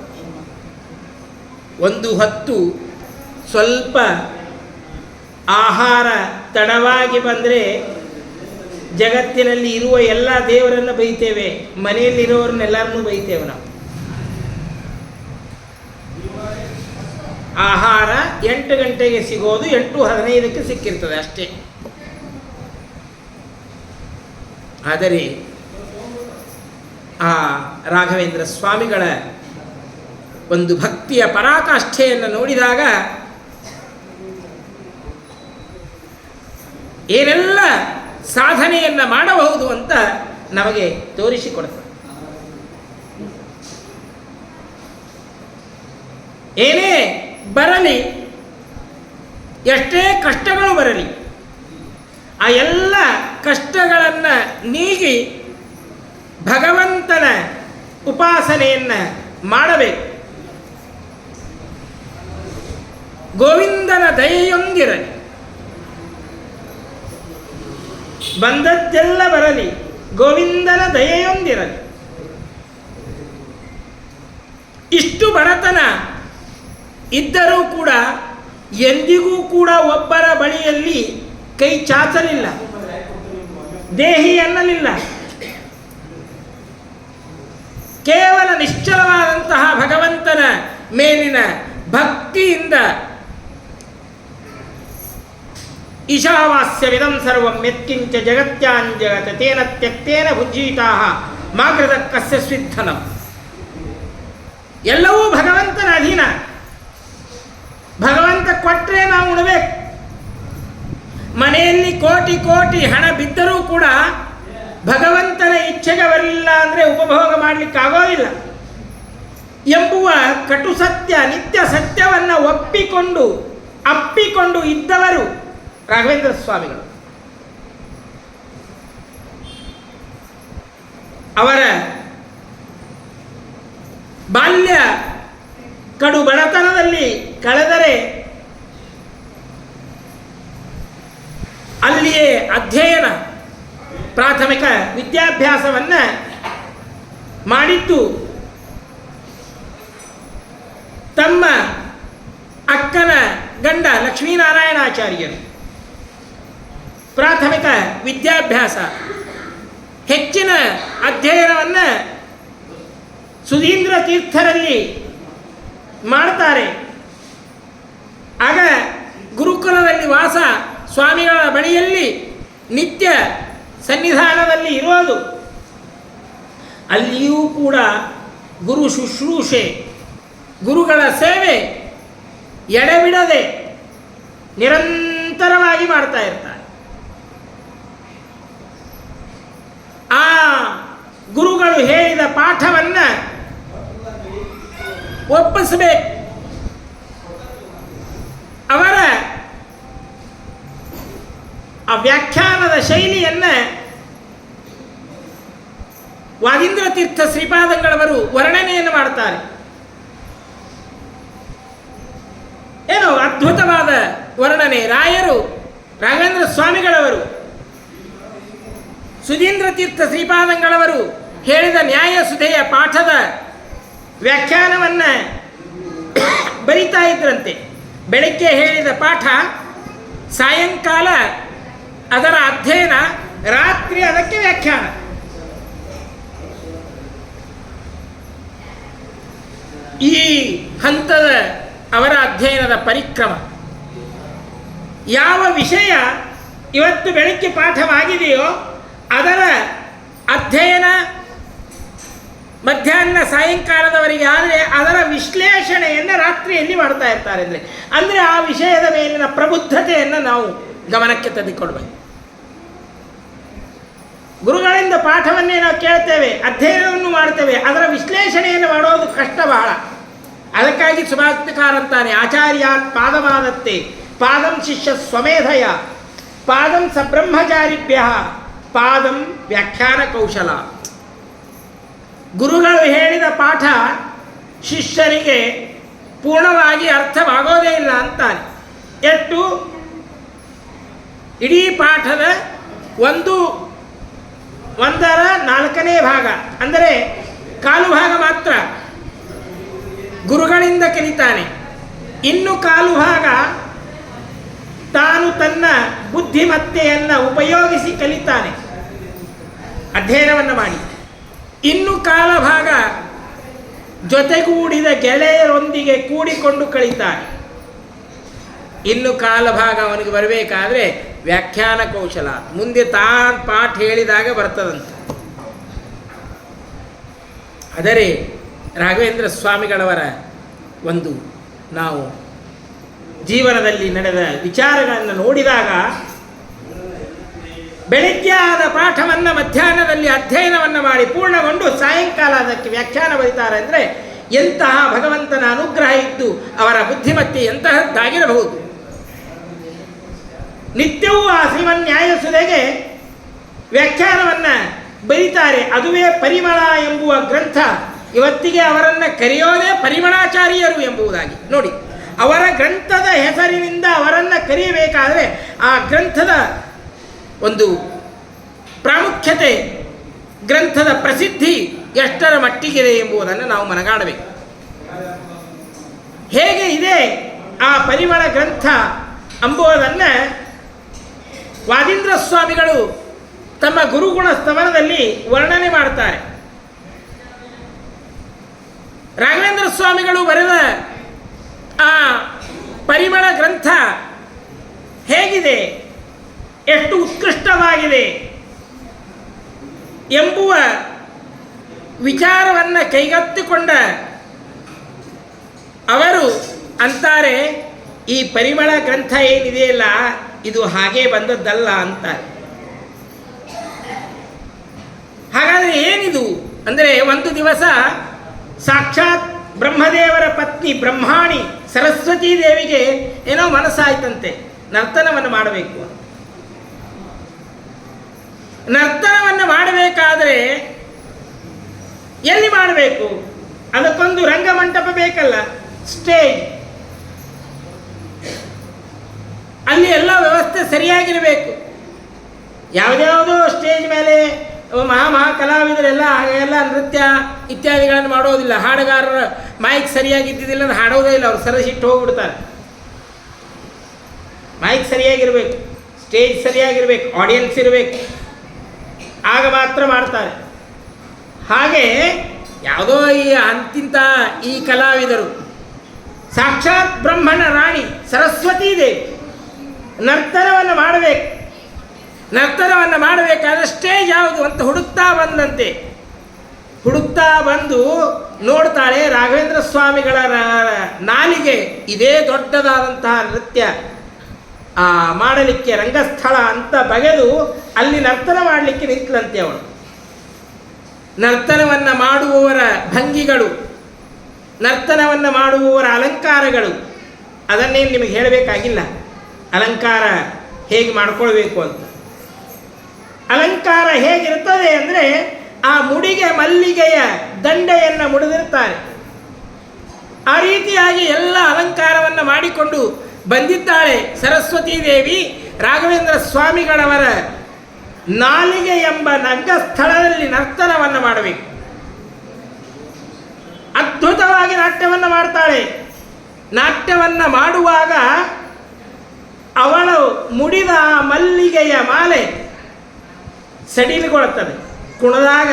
ಒಂದು ಹೊತ್ತು ಸ್ವಲ್ಪ ಆಹಾರ ತಡವಾಗಿ ಬಂದರೆ ಜಗತ್ತಿನಲ್ಲಿ ಇರುವ ಎಲ್ಲ ದೇವರನ್ನು ಬೈತೇವೆ, ಮನೆಯಲ್ಲಿರೋರನ್ನೆಲ್ಲರನ್ನೂ ಬೈತೇವೆ ನಾವು. ಆಹಾರ 8 ಗಂಟೆಗೆ ಸಿಗೋದು 8:15ಕ್ಕೆ ಸಿಕ್ಕಿರ್ತದೆ ಅಷ್ಟೇ. ಆದರೆ ಆ ರಾಘವೇಂದ್ರ ಸ್ವಾಮಿಗಳ ಒಂದು ಭಕ್ತಿಯ ಪರಾಕಾಷ್ಠೆಯನ್ನು ನೋಡಿದಾಗ ಏನೆಲ್ಲ ಸಾಧನೆಯನ್ನು ಮಾಡಬಹುದು ಅಂತ ನಮಗೆ ತೋರಿಸಿಕೊಡ್ತಾರೆ. ಏನೇ ಬರಲಿ, ಎಷ್ಟೇ ಕಷ್ಟಗಳು ಬರಲಿ, ಆ ಎಲ್ಲ ಕಷ್ಟಗಳನ್ನು ನೀಗಿ ಭಗವಂತನ ಉಪಾಸನೆಯನ್ನು ಮಾಡಬೇಕು. ಗೋವಿಂದನ ದಯೆಯೊಂದಿರಲಿ, ಬಂದದ್ದೆಲ್ಲ ಬರಲಿ, ಗೋವಿಂದನ ದಯೆಯೊಂದಿರಲಿ. ಇಷ್ಟು ಬಡತನ ಇದ್ದರೂ ಕೂಡ ಎಂದಿಗೂ ಕೂಡ ಒಬ್ಬರ ಬಳಿಯಲ್ಲಿ ಕೈ ಚಾಚಲಿಲ್ಲ, ದೇಹಿ ಅನ್ನಲಿಲ್ಲ. ಕೇವಲ ನಿಶ್ಚಲವಾದಂತಹ ಭಗವಂತನ ಮೇಲಿನ ಭಕ್ತಿಯಿಂದ ಈಶಾವಾಸ್ಯವಿದಂ ಸರ್ವಂ ಯತ್ಕಿಂಚ ಜಗತ್ಯಾಂಜಗತ ತೇನ ತ್ಯಕ್ತೇನ ಭುಜ್ಯೀತಾಃ ಮಾಗೃತ ಕಸ್ಯ ಸ್ವಿಧನಂ. ಎಲ್ಲವೂ ಭಗವಂತನ ಅಧೀನ. ಭಗವಂತ ಕೊಟ್ಟರೆ ನಾವು ಉಣಬೇಕು. ಮನೆಯಲ್ಲಿ ಕೋಟಿ ಕೋಟಿ ಹಣ ಬಿದ್ದರೂ ಕೂಡ ಭಗವಂತನ ಇಚ್ಛೆಗೆ ಬರಲಿಲ್ಲ ಅಂದರೆ ಉಪಭೋಗ ಮಾಡಲಿಕ್ಕಾಗೋದಿಲ್ಲ ಎಂಬುವ ಕಟು ಸತ್ಯ, ನಿತ್ಯ ಸತ್ಯವನ್ನು ಅಪ್ಪಿಕೊಂಡು ಇದ್ದವರು ರಾಘವೇಂದ್ರ ಸ್ವಾಮಿಗಳು. ಅವರ ಬಾಲ್ಯ ಕಡು ಬಡತನದಲ್ಲಿ ಕಳೆದರೆ ಅಲ್ಲಿಯೇ ಅಧ್ಯಯನ, ಪ್ರಾಥಮಿಕ ವಿದ್ಯಾಭ್ಯಾಸವನ್ನು ಮಾಡಿದ್ದು ತಮ್ಮ ಅಕ್ಕನ ಗಂಡ ಲಕ್ಷ್ಮೀನಾರಾಯಣಾಚಾರ್ಯರು. ಪ್ರಾಥಮಿಕ ವಿದ್ಯಾಭ್ಯಾಸ, ಹೆಚ್ಚಿನ ಅಧ್ಯಯನವನ್ನು ಸುಧೀಂದ್ರ ತೀರ್ಥರಲ್ಲಿ ಮಾಡ್ತಾರೆ. ಆಗ ಗುರುಕುಲದಲ್ಲಿ ವಾಸ, ಸ್ವಾಮಿಗಳ ಬಳಿಯಲ್ಲಿ ನಿತ್ಯ ಸನ್ನಿಧಾನದಲ್ಲಿ ಇರೋದು. ಅಲ್ಲಿಯೂ ಕೂಡ ಗುರು ಶುಶ್ರೂಷೆ, ಗುರುಗಳ ಸೇವೆ ಎಡೆಬಿಡದೆ ನಿರಂತರವಾಗಿ ಮಾಡ್ತಾ ಇರ್ತಾರೆ. ಆ ಗುರುಗಳು ಹೇಳಿದ ಪಾಠವನ್ನು ಒಪ್ಪಿಸಬೇಕು. ಅವರ ಆ ವ್ಯಾಖ್ಯಾನದ ಶೈಲಿಯನ್ನು ವಾಗೀಂದ್ರ ತೀರ್ಥ ಶ್ರೀಪಾದಂಗಳವರು ವರ್ಣನೆಯನ್ನು ಮಾಡ್ತಾರೆ. ಏನು ಅದ್ಭುತವಾದ ವರ್ಣನೆ! ರಾಯರು, ರಾಘವೇಂದ್ರ ಸ್ವಾಮಿಗಳವರು, ಸುಧೀಂದ್ರ ತೀರ್ಥ ಶ್ರೀಪಾದಂಗಳವರು ಹೇಳಿದ ನ್ಯಾಯ ಸುಧೆಯ ಪಾಠದ ವ್ಯಾಖ್ಯಾನವನ್ನು ಬರಿತಾ ಇದ್ರಂತೆ. ಬೆಳಗ್ಗೆ ಹೇಳಿದ ಪಾಠ, ಸಾಯಂಕಾಲ ಅದರ ಅಧ್ಯಯನ, ರಾತ್ರಿ ಅದಕ್ಕೆ ವ್ಯಾಖ್ಯಾನ. ಈ ಹಂತದ ಅವರ ಅಧ್ಯಯನದ ಪರಿಕ್ರಮ. ಯಾವ ವಿಷಯ ಇವತ್ತು ಬೆಳಗ್ಗೆ ಪಾಠವಾಗಿದೆಯೋ ಅದರ ಅಧ್ಯಯನ ಮಧ್ಯಾಹ್ನ ಸಾಯಂಕಾಲದವರೆಗೆ ಆದರೆ ಅದರ ವಿಶ್ಲೇಷಣೆಯನ್ನು ರಾತ್ರಿಯಲ್ಲಿ ಮಾಡ್ತಾ ಇರ್ತಾರೆ. ಅಂದರೆ ಆ ವಿಷಯದ ಮೇಲಿನ ಪ್ರಬುದ್ಧತೆಯನ್ನು ನಾವು ಗಮನಕ್ಕೆ ತೆಗೆದುಕೊಡ್ಬೇಕು. ಗುರುಗಳಿಂದ ಪಾಠವನ್ನೇ ನಾವು ಕೇಳ್ತೇವೆ, ಅಧ್ಯಯನವನ್ನು ಮಾಡ್ತೇವೆ, ಅದರ ವಿಶ್ಲೇಷಣೆಯನ್ನು ಮಾಡೋದು ಕಷ್ಟ ಬಹಳ. ಅದಕ್ಕಾಗಿ ಸುಭಾಷಿತಕಾರ ಅಂತಾನೆ, ಆಚಾರ್ಯಾತ್ ಪಾದಮಾದತ್ತೆ ಪಾದಂ ಶಿಷ್ಯ ಸ್ವಮೇಧಯ ಪಾದಂ ಸಬ್ರಹ್ಮಚಾರಿಭ್ಯ ಪಾದಂ ವ್ಯಾಖ್ಯಾನ ಕೌಶಲ. ಗುರುಗಳು ಹೇಳಿದ ಪಾಠ ಶಿಷ್ಯರಿಗೆ ಪೂರ್ಣವಾಗಿ ಅರ್ಥವಾಗೋದೇ ಇಲ್ಲ ಅಂತಾನೆ. ಎಷ್ಟು ಇಡೀ ಪಾಠದ 1/4 ಭಾಗ ಅಂದರೆ ಕಾಲು ಭಾಗ ಮಾತ್ರ ಗುರುಗಳಿಂದ ಕಲಿತಾನೆ. ಇನ್ನು ಕಾಲು ಭಾಗ ತಾನು ತನ್ನ ಬುದ್ಧಿಮತ್ತೆಯನ್ನು ಉಪಯೋಗಿಸಿ ಕಲಿತಾನೆ ಅಧ್ಯಯನವನ್ನು ಮಾಡಿ. ಇನ್ನು ಕಾಲ ಭಾಗ ಜೊತೆಗೂಡಿದ ಗೆಳೆಯರೊಂದಿಗೆ ಕೂಡಿಕೊಂಡು ಕಲಿತಾನೆ. ಇನ್ನು ಕಾಲ ಭಾಗ ಅವನಿಗೆ ಬರಬೇಕಾದ್ರೆ ವ್ಯಾಖ್ಯಾನ ಕೌಶಲ, ಮುಂದೆ ತಾನು ಪಾಠ ಹೇಳಿದಾಗ ಬರ್ತದಂತೆ. ಆದರೆ ರಾಘವೇಂದ್ರ ಸ್ವಾಮಿಗಳವರ ನಾವು ಜೀವನದಲ್ಲಿ ನಡೆದ ವಿಚಾರಗಳನ್ನು ನೋಡಿದಾಗ ಬೆಳಗ್ಗೆ ಆದ ಪಾಠವನ್ನು ಮಧ್ಯಾಹ್ನದಲ್ಲಿ ಅಧ್ಯಯನವನ್ನು ಮಾಡಿ ಪೂರ್ಣಗೊಂಡು ಸಾಯಂಕಾಲ ಅದಕ್ಕೆ ವ್ಯಾಖ್ಯಾನ ಬರೀತಾರೆ. ಅಂದರೆ ಎಂತಹ ಭಗವಂತನ ಅನುಗ್ರಹ ಇದ್ದು ಅವರ ಬುದ್ಧಿಮತ್ತೆ ಎಂತಹದ್ದಾಗಿರಬಹುದು. ನಿತ್ಯವೂ ಆ ಶ್ರೀಮನ್ ನ್ಯಾಯಸುಧೆಗೆ ವ್ಯಾಖ್ಯಾನವನ್ನು ಬರೀತಾರೆ. ಅದುವೇ ಪರಿಮಳ ಎಂಬುವ ಗ್ರಂಥ. ಇವತ್ತಿಗೆ ಅವರನ್ನು ಕರೆಯೋದೇ ಪರಿಮಳಾಚಾರ್ಯರು ಎಂಬುದಾಗಿ ನೋಡಿ. ಅವರ ಗ್ರಂಥದ ಹೆಸರಿನಿಂದ ಅವರನ್ನು ಕರೆಯಬೇಕಾದರೆ ಆ ಗ್ರಂಥದ ಒಂದು ಪ್ರಾಮುಖ್ಯತೆ, ಗ್ರಂಥದ ಪ್ರಸಿದ್ಧಿ ಎಷ್ಟರ ಮಟ್ಟಿಗಿದೆ ಎಂಬುದನ್ನು ನಾವು ಮನಗಾಣಬೇಕು. ಹೇಗೆ ಇದೆ ಆ ಪರಿಮಳ ಗ್ರಂಥ ಎಂಬುದನ್ನು ವಾದೀಂದ್ರ ಸ್ವಾಮಿಗಳು ತಮ್ಮ ಗುರುಗುಣ ಸ್ತವನದಲ್ಲಿ ವರ್ಣನೆ ಮಾಡ್ತಾರೆ. ರಾಘವೇಂದ್ರ ಸ್ವಾಮಿಗಳು ಬರೆದ ಆ ಪರಿಮಳ ಗ್ರಂಥ ಹೇಗಿದೆ, ಎಷ್ಟು ಉತ್ಕೃಷ್ಟವಾಗಿದೆ ಎಂಬುವ ವಿಚಾರವನ್ನು ಕೈಗೆತ್ತಿಕೊಂಡ ಅವರು ಅಂತಾರೆ, ಈ ಪರಿಮಳ ಗ್ರಂಥ ಏನಿದೆಯಲ್ಲ ಇದು ಹಾಗೆ ಬಂದದ್ದಲ್ಲ ಅಂತಾರೆ. ಹಾಗಾದರೆ ಏನಿದು ಅಂದರೆ, ಒಂದು ದಿವಸ ಸಾಕ್ಷಾತ್ ಬ್ರಹ್ಮದೇವರ ಪತ್ನಿ ಬ್ರಹ್ಮಾಣಿ ಸರಸ್ವತೀ ದೇವಿಗೆ ಏನೋ ಮನಸ್ಸಾಯ್ತಂತೆ, ನರ್ತನವನ್ನು ಮಾಡಬೇಕು. ನರ್ತನವನ್ನು ಮಾಡಬೇಕಾದರೆ ಎಲ್ಲಿ ಮಾಡಬೇಕು? ಅದಕ್ಕೊಂದು ರಂಗಮಂಟಪ ಬೇಕಲ್ಲ, ಸ್ಟೇಜ್. ಅಲ್ಲಿ ಎಲ್ಲ ವ್ಯವಸ್ಥೆ ಸರಿಯಾಗಿರಬೇಕು. ಯಾವುದ್ಯಾವುದೋ ಸ್ಟೇಜ್ ಮೇಲೆ ಮಹಾ ಕಲಾವಿದರೆಲ್ಲ ಹಾಗೆಲ್ಲ ನೃತ್ಯ ಇತ್ಯಾದಿಗಳನ್ನು ಮಾಡೋದಿಲ್ಲ. ಹಾಡುಗಾರರ ಮೈಕ್ ಸರಿಯಾಗಿದ್ದಿದ್ದಿಲ್ಲ ಅಂದ್ರೆ ಹಾಡೋದೇ ಇಲ್ಲ, ಅವ್ರು ಸರಸಿಟ್ಟು ಹೋಗ್ಬಿಡ್ತಾರೆ. ಮೈಕ್ ಸರಿಯಾಗಿರಬೇಕು, ಸ್ಟೇಜ್ ಸರಿಯಾಗಿರಬೇಕು, ಆಡಿಯನ್ಸ್ ಇರಬೇಕು, ಆಗ ಮಾತ್ರ ಮಾಡ್ತಾರೆ. ಹಾಗೆ ಯಾವುದೋ ಅಂತಿಂತ ಈ ಕಲಾವಿದರು ಸಾಕ್ಷಾತ್ ಬ್ರಹ್ಮನ ರಾಣಿ ಸರಸ್ವತೀ ದೇವಿ ನರ್ತನವನ್ನು ಮಾಡಬೇಕು. ನರ್ತನವನ್ನು ಮಾಡಬೇಕಾದ್ರೆ ಸ್ಟೇಜ್ ಯಾವುದು ಅಂತ ಹುಡುಕ್ತಾ ಬಂದಂತೆ. ಹುಡುಕ್ತಾ ಬಂದು ನೋಡ್ತಾಳೆ ರಾಘವೇಂದ್ರ ಸ್ವಾಮಿಗಳ ನಾಲಿಗೆ ಇದೇ ದೊಡ್ಡದಾದಂತಹ ನೃತ್ಯ ಮಾಡಲಿಕ್ಕೆ ರಂಗಸ್ಥಳ ಅಂತ ಬಗೆದು ಅಲ್ಲಿ ನರ್ತನ ಮಾಡಲಿಕ್ಕೆ ನಿಂತಂತೆ ಅವಳು. ನರ್ತನವನ್ನು ಮಾಡುವವರ ಭಂಗಿಗಳು, ನರ್ತನವನ್ನು ಮಾಡುವವರ ಅಲಂಕಾರಗಳು, ಅದನ್ನೇನು ನಿಮಗೆ ಹೇಳಬೇಕಾಗಿಲ್ಲ. ಅಲಂಕಾರ ಹೇಗೆ ಮಾಡಿಕೊಳ್ಬೇಕು ಅಂತ. ಅಲಂಕಾರ ಹೇಗಿರ್ತದೆ ಅಂದರೆ, ಆ ಮುಡಿಗೆ ಮಲ್ಲಿಗೆಯ ದಂಡೆಯನ್ನು ಮುಡಿದಿರ್ತಾರೆ. ಆ ರೀತಿಯಾಗಿ ಎಲ್ಲ ಅಲಂಕಾರವನ್ನು ಮಾಡಿಕೊಂಡು ಬಂದಿದ್ದಾಳೆ ಸರಸ್ವತೀ ದೇವಿ. ರಾಘವೇಂದ್ರ ಸ್ವಾಮಿಗಳವರ ನಾಲಿಗೆ ಎಂಬ ರಂಗಸ್ಥಳದಲ್ಲಿ ನರ್ತನವನ್ನು ಮಾಡಬೇಕು. ಅದ್ಭುತವಾಗಿ ನಾಟ್ಯವನ್ನು ಮಾಡ್ತಾಳೆ. ನಾಟ್ಯವನ್ನು ಮಾಡುವಾಗ ಅವಳು ಮುಡಿದ ಮಲ್ಲಿಗೆಯ ಮಾಲೆ ಸಡಿಲುಗೊಳ್ಳುತ್ತದೆ. ಕುಣದಾಗ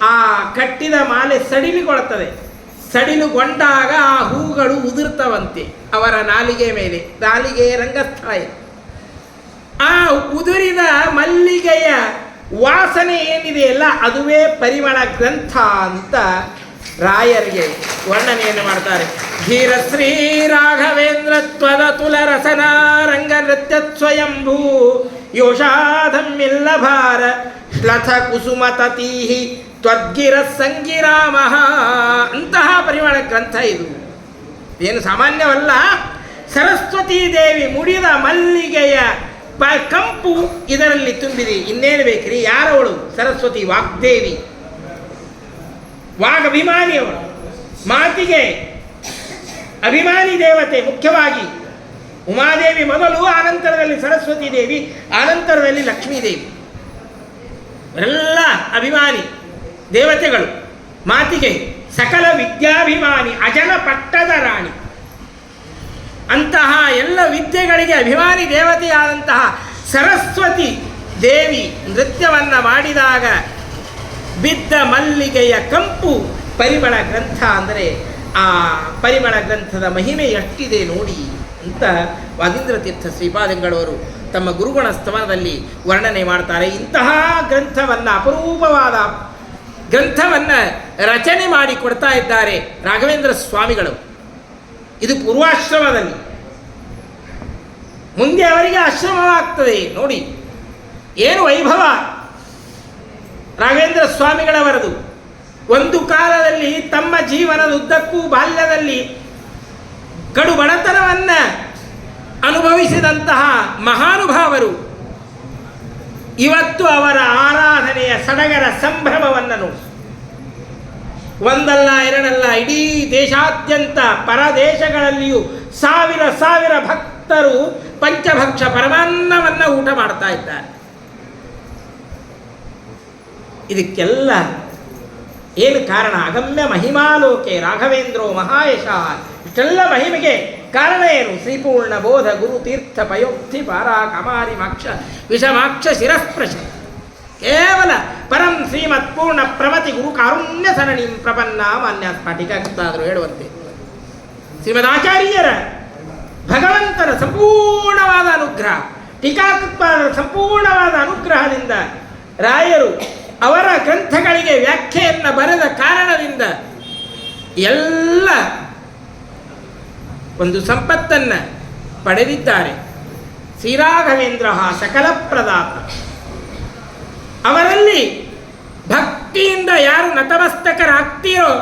ಆ ಕಟ್ಟಿದ ಮಾಲೆ ಸಡಿಲುಗೊಳ್ಳುತ್ತದೆ. ಸಡಿಲುಗೊಂಡಾಗ ಆ ಹೂಗಳು ಉದುರ್ತವಂತೆ ಅವರ ನಾಲಿಗೆ ಮೇಲೆ. ನಾಲಿಗೆಯ ರಂಗಸ್ಥಳ. ಆ ಉದುರಿದ ಮಲ್ಲಿಗೆಯ ವಾಸನೆ ಏನಿದೆಯಲ್ಲ ಅದುವೇ ಪರಿಮಳ ಗ್ರಂಥ ಅಂತ ರಾಯರಿಗೆ ವರ್ಣನೆಯನ್ನು ಮಾಡ್ತಾರೆ. ಧೀರ ಶ್ರೀ ರಾಘವೇಂದ್ರ ತ್ವದ ತುಲ ರಸನ ರಂಗ ನೃತ್ಯ ಸ್ವಯಂಭೂ ಯೋಷಾಧಮ್ಮಿಲ್ಲ ಭಾರ ಶ್ಲಥ ಕುಸುಮ ತತೀಹಿ ತ್ವದ್ಗಿರ ಸಂಗಿರಾಮ. ಅಂತಹ ಪರಿಮಳ ಗ್ರಂಥ ಇದು. ಏನು ಸಾಮಾನ್ಯವಲ್ಲ. ಸರಸ್ವತೀ ದೇವಿ ಮುಡಿದ ಮಲ್ಲಿಗೆಯ ಕಂಪು ಇದರಲ್ಲಿ ತುಂಬಿದೆ. ಇನ್ನೇನು ಬೇಕ್ರಿ? ಯಾರವಳು? ಸರಸ್ವತಿ ವಾಗ್ದೇವಿ, ವಾಗಭಿಮಾನಿಯವಳು, ಮಾತಿಗೆ ಅಭಿಮಾನಿ ದೇವತೆ. ಮುಖ್ಯವಾಗಿ ಉಮಾದೇವಿ ಮೊದಲು, ಆನಂತರದಲ್ಲಿ ಸರಸ್ವತಿ ದೇವಿ, ಆನಂತರದಲ್ಲಿ ಲಕ್ಷ್ಮೀದೇವಿ. ಎಲ್ಲ ಅಭಿಮಾನಿ ದೇವತೆಗಳು. ಮಾತಿಗೆ ಸಕಲ ವಿದ್ಯಾಭಿಮಾನಿ, ಅಜನ ಪಟ್ಟದ ರಾಣಿ. ಅಂತಹ ಎಲ್ಲ ವಿದ್ಯೆಗಳಿಗೆ ಅಭಿಮಾನಿ ದೇವತೆಯಾದಂತಹ ಸರಸ್ವತಿ ದೇವಿ ನೃತ್ಯವನ್ನು ಮಾಡಿದಾಗ ಬಿದ್ದ ಮಲ್ಲಿಗೆಯ ಕಂಪು ಪರಿಮಳ ಗ್ರಂಥ. ಅಂದರೆ ಆ ಪರಿಮಳ ಗ್ರಂಥದ ಮಹಿಮೆ ಎಷ್ಟಿದೆ ನೋಡಿ ಅಂತ ವಾದೀಂದ್ರ ತೀರ್ಥ ಶ್ರೀಪಾದಂಗಳವರು ತಮ್ಮ ಗುರುಗುಣ ಸ್ತವನದಲ್ಲಿ ವರ್ಣನೆ ಮಾಡ್ತಾರೆ. ಇಂತಹ ಗ್ರಂಥವನ್ನು, ಅಪರೂಪವಾದ ಗ್ರಂಥವನ್ನು ರಚನೆ ಮಾಡಿ ಕೊಡ್ತಾ ಇದ್ದಾರೆ ರಾಘವೇಂದ್ರ ಸ್ವಾಮಿಗಳು. ಇದು ಪೂರ್ವಾಶ್ರಮದಲ್ಲಿ. ಮುಂದೆ ಅವರಿಗೆ ಆಶ್ರಮವಾಗ್ತದೆ. ನೋಡಿ ಏನು ವೈಭವ ರಾಘವೇಂದ್ರ ಸ್ವಾಮಿಗಳವರದು. ಒಂದು ಕಾಲದಲ್ಲಿ ತಮ್ಮ ಜೀವನದುದ್ದಕ್ಕೂ ಬಾಲ್ಯದಲ್ಲಿ ಕಡು ಬಡತನವನ್ನು ಅನುಭವಿಸಿದಂತಹ ಮಹಾನುಭಾವರು ಇವತ್ತು ಅವರ ಆರಾಧನೆಯ ಸಡಗರ ಸಂಭ್ರಮವನ್ನು ನೋಡಿ. ಒಂದಲ್ಲ ಎರಡಲ್ಲ, ಇಡೀ ದೇಶಾದ್ಯಂತ ಪರದೇಶಗಳಲ್ಲಿಯೂ ಸಾವಿರ ಸಾವಿರ ಭಕ್ತರು ಪಂಚಭಕ್ಷ ಪರಮಾನ್ನವನ್ನು ಊಟ ಮಾಡ್ತಾ ಇದ್ದಾರೆ. ಇದಕ್ಕೆಲ್ಲ ಏನು ಕಾರಣ? ಅಗಮ್ಯ ಮಹಿಮಾಲೋಕೆ ರಾಘವೇಂದ್ರೋ ಮಹಾಯಶ. ಇಷ್ಟೆಲ್ಲ ಮಹಿಮೆಗೆ ಕಾರಣ ಏನು? ಶ್ರೀಪೂರ್ಣ ಬೋಧ ಗುರು ತೀರ್ಥ ಪಯೋಕ್ತಿ ಪಾರಾ ಕಮಾರಿ ಮಾಕ್ಷ ವಿಷಮಾಕ್ಷ ಶಿರಸ್ಪೃಶ. ಕೇವಲ ಪರಂ ಶ್ರೀಮತ್ ಪೂರ್ಣ ಪ್ರಮತಿ ಗುರು ಕಾರುಣ್ಯ ಸರಣಿಂ ಪ್ರಪನ್ನ ಮಾನ್ಯ ಸ್ಫಟಿಕಾಗ್ತಾದರು ಹೇಳುವಂತೆ ಶ್ರೀಮದಾಚಾರ್ಯರ ಭಗವಂತನ ಸಂಪೂರ್ಣವಾದ ಅನುಗ್ರಹ, ಟೀಕಾಕೃತ್ಪಾದರ ಸಂಪೂರ್ಣವಾದ ಅನುಗ್ರಹದಿಂದ ರಾಯರು ಅವರ ಗ್ರಂಥಗಳಿಗೆ ವ್ಯಾಖ್ಯೆಯನ್ನು ಬರೆದ ಕಾರಣದಿಂದ ಎಲ್ಲ ಒಂದು ಸಂಪತ್ತನ್ನು ಪಡೆದಿದ್ದಾರೆ. ಶ್ರೀರಾಘವೇಂದ್ರ ಸಕಲ ಪ್ರದಾತ. ಅವರಲ್ಲಿ ಭಕ್ತಿಯಿಂದ ಯಾರು ನತಮಸ್ತಕರಾಗ್ತೀರೋ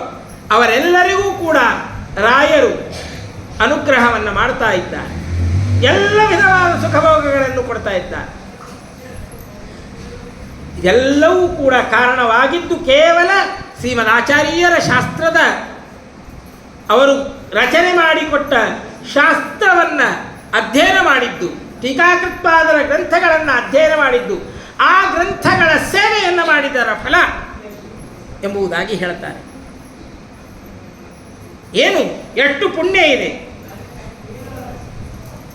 ಅವರೆಲ್ಲರಿಗೂ ಕೂಡ ರಾಯರು ಅನುಗ್ರಹವನ್ನು ಮಾಡ್ತಾ ಇದ್ದಾರೆ. ಎಲ್ಲ ವಿಧವಾದ ಸುಖಭೋಗಗಳನ್ನು ಕೊಡ್ತಾ ಇದ್ದಾರೆ. ಎಲ್ಲವೂ ಕೂಡ ಕಾರಣವಾಗಿದ್ದು ಕೇವಲ ಶ್ರೀಮದ್ ಆಚಾರ್ಯರ ಶಾಸ್ತ್ರದ, ಅವರು ರಚನೆ ಮಾಡಿಕೊಟ್ಟ ಶಾಸ್ತ್ರವನ್ನು ಅಧ್ಯಯನ ಮಾಡಿದ್ದು, ಟೀಕಾಕೃತ್ಪಾದರ ಗ್ರಂಥಗಳನ್ನು ಅಧ್ಯಯನ ಮಾಡಿದ್ದು, ಆ ಗ್ರಂಥಗಳ ಸೇವೆಯನ್ನು ಮಾಡಿದರ ಫಲ ಎಂಬುದಾಗಿ ಹೇಳ್ತಾರೆ. ಏನು ಎಷ್ಟು ಪುಣ್ಯ ಇದೆ.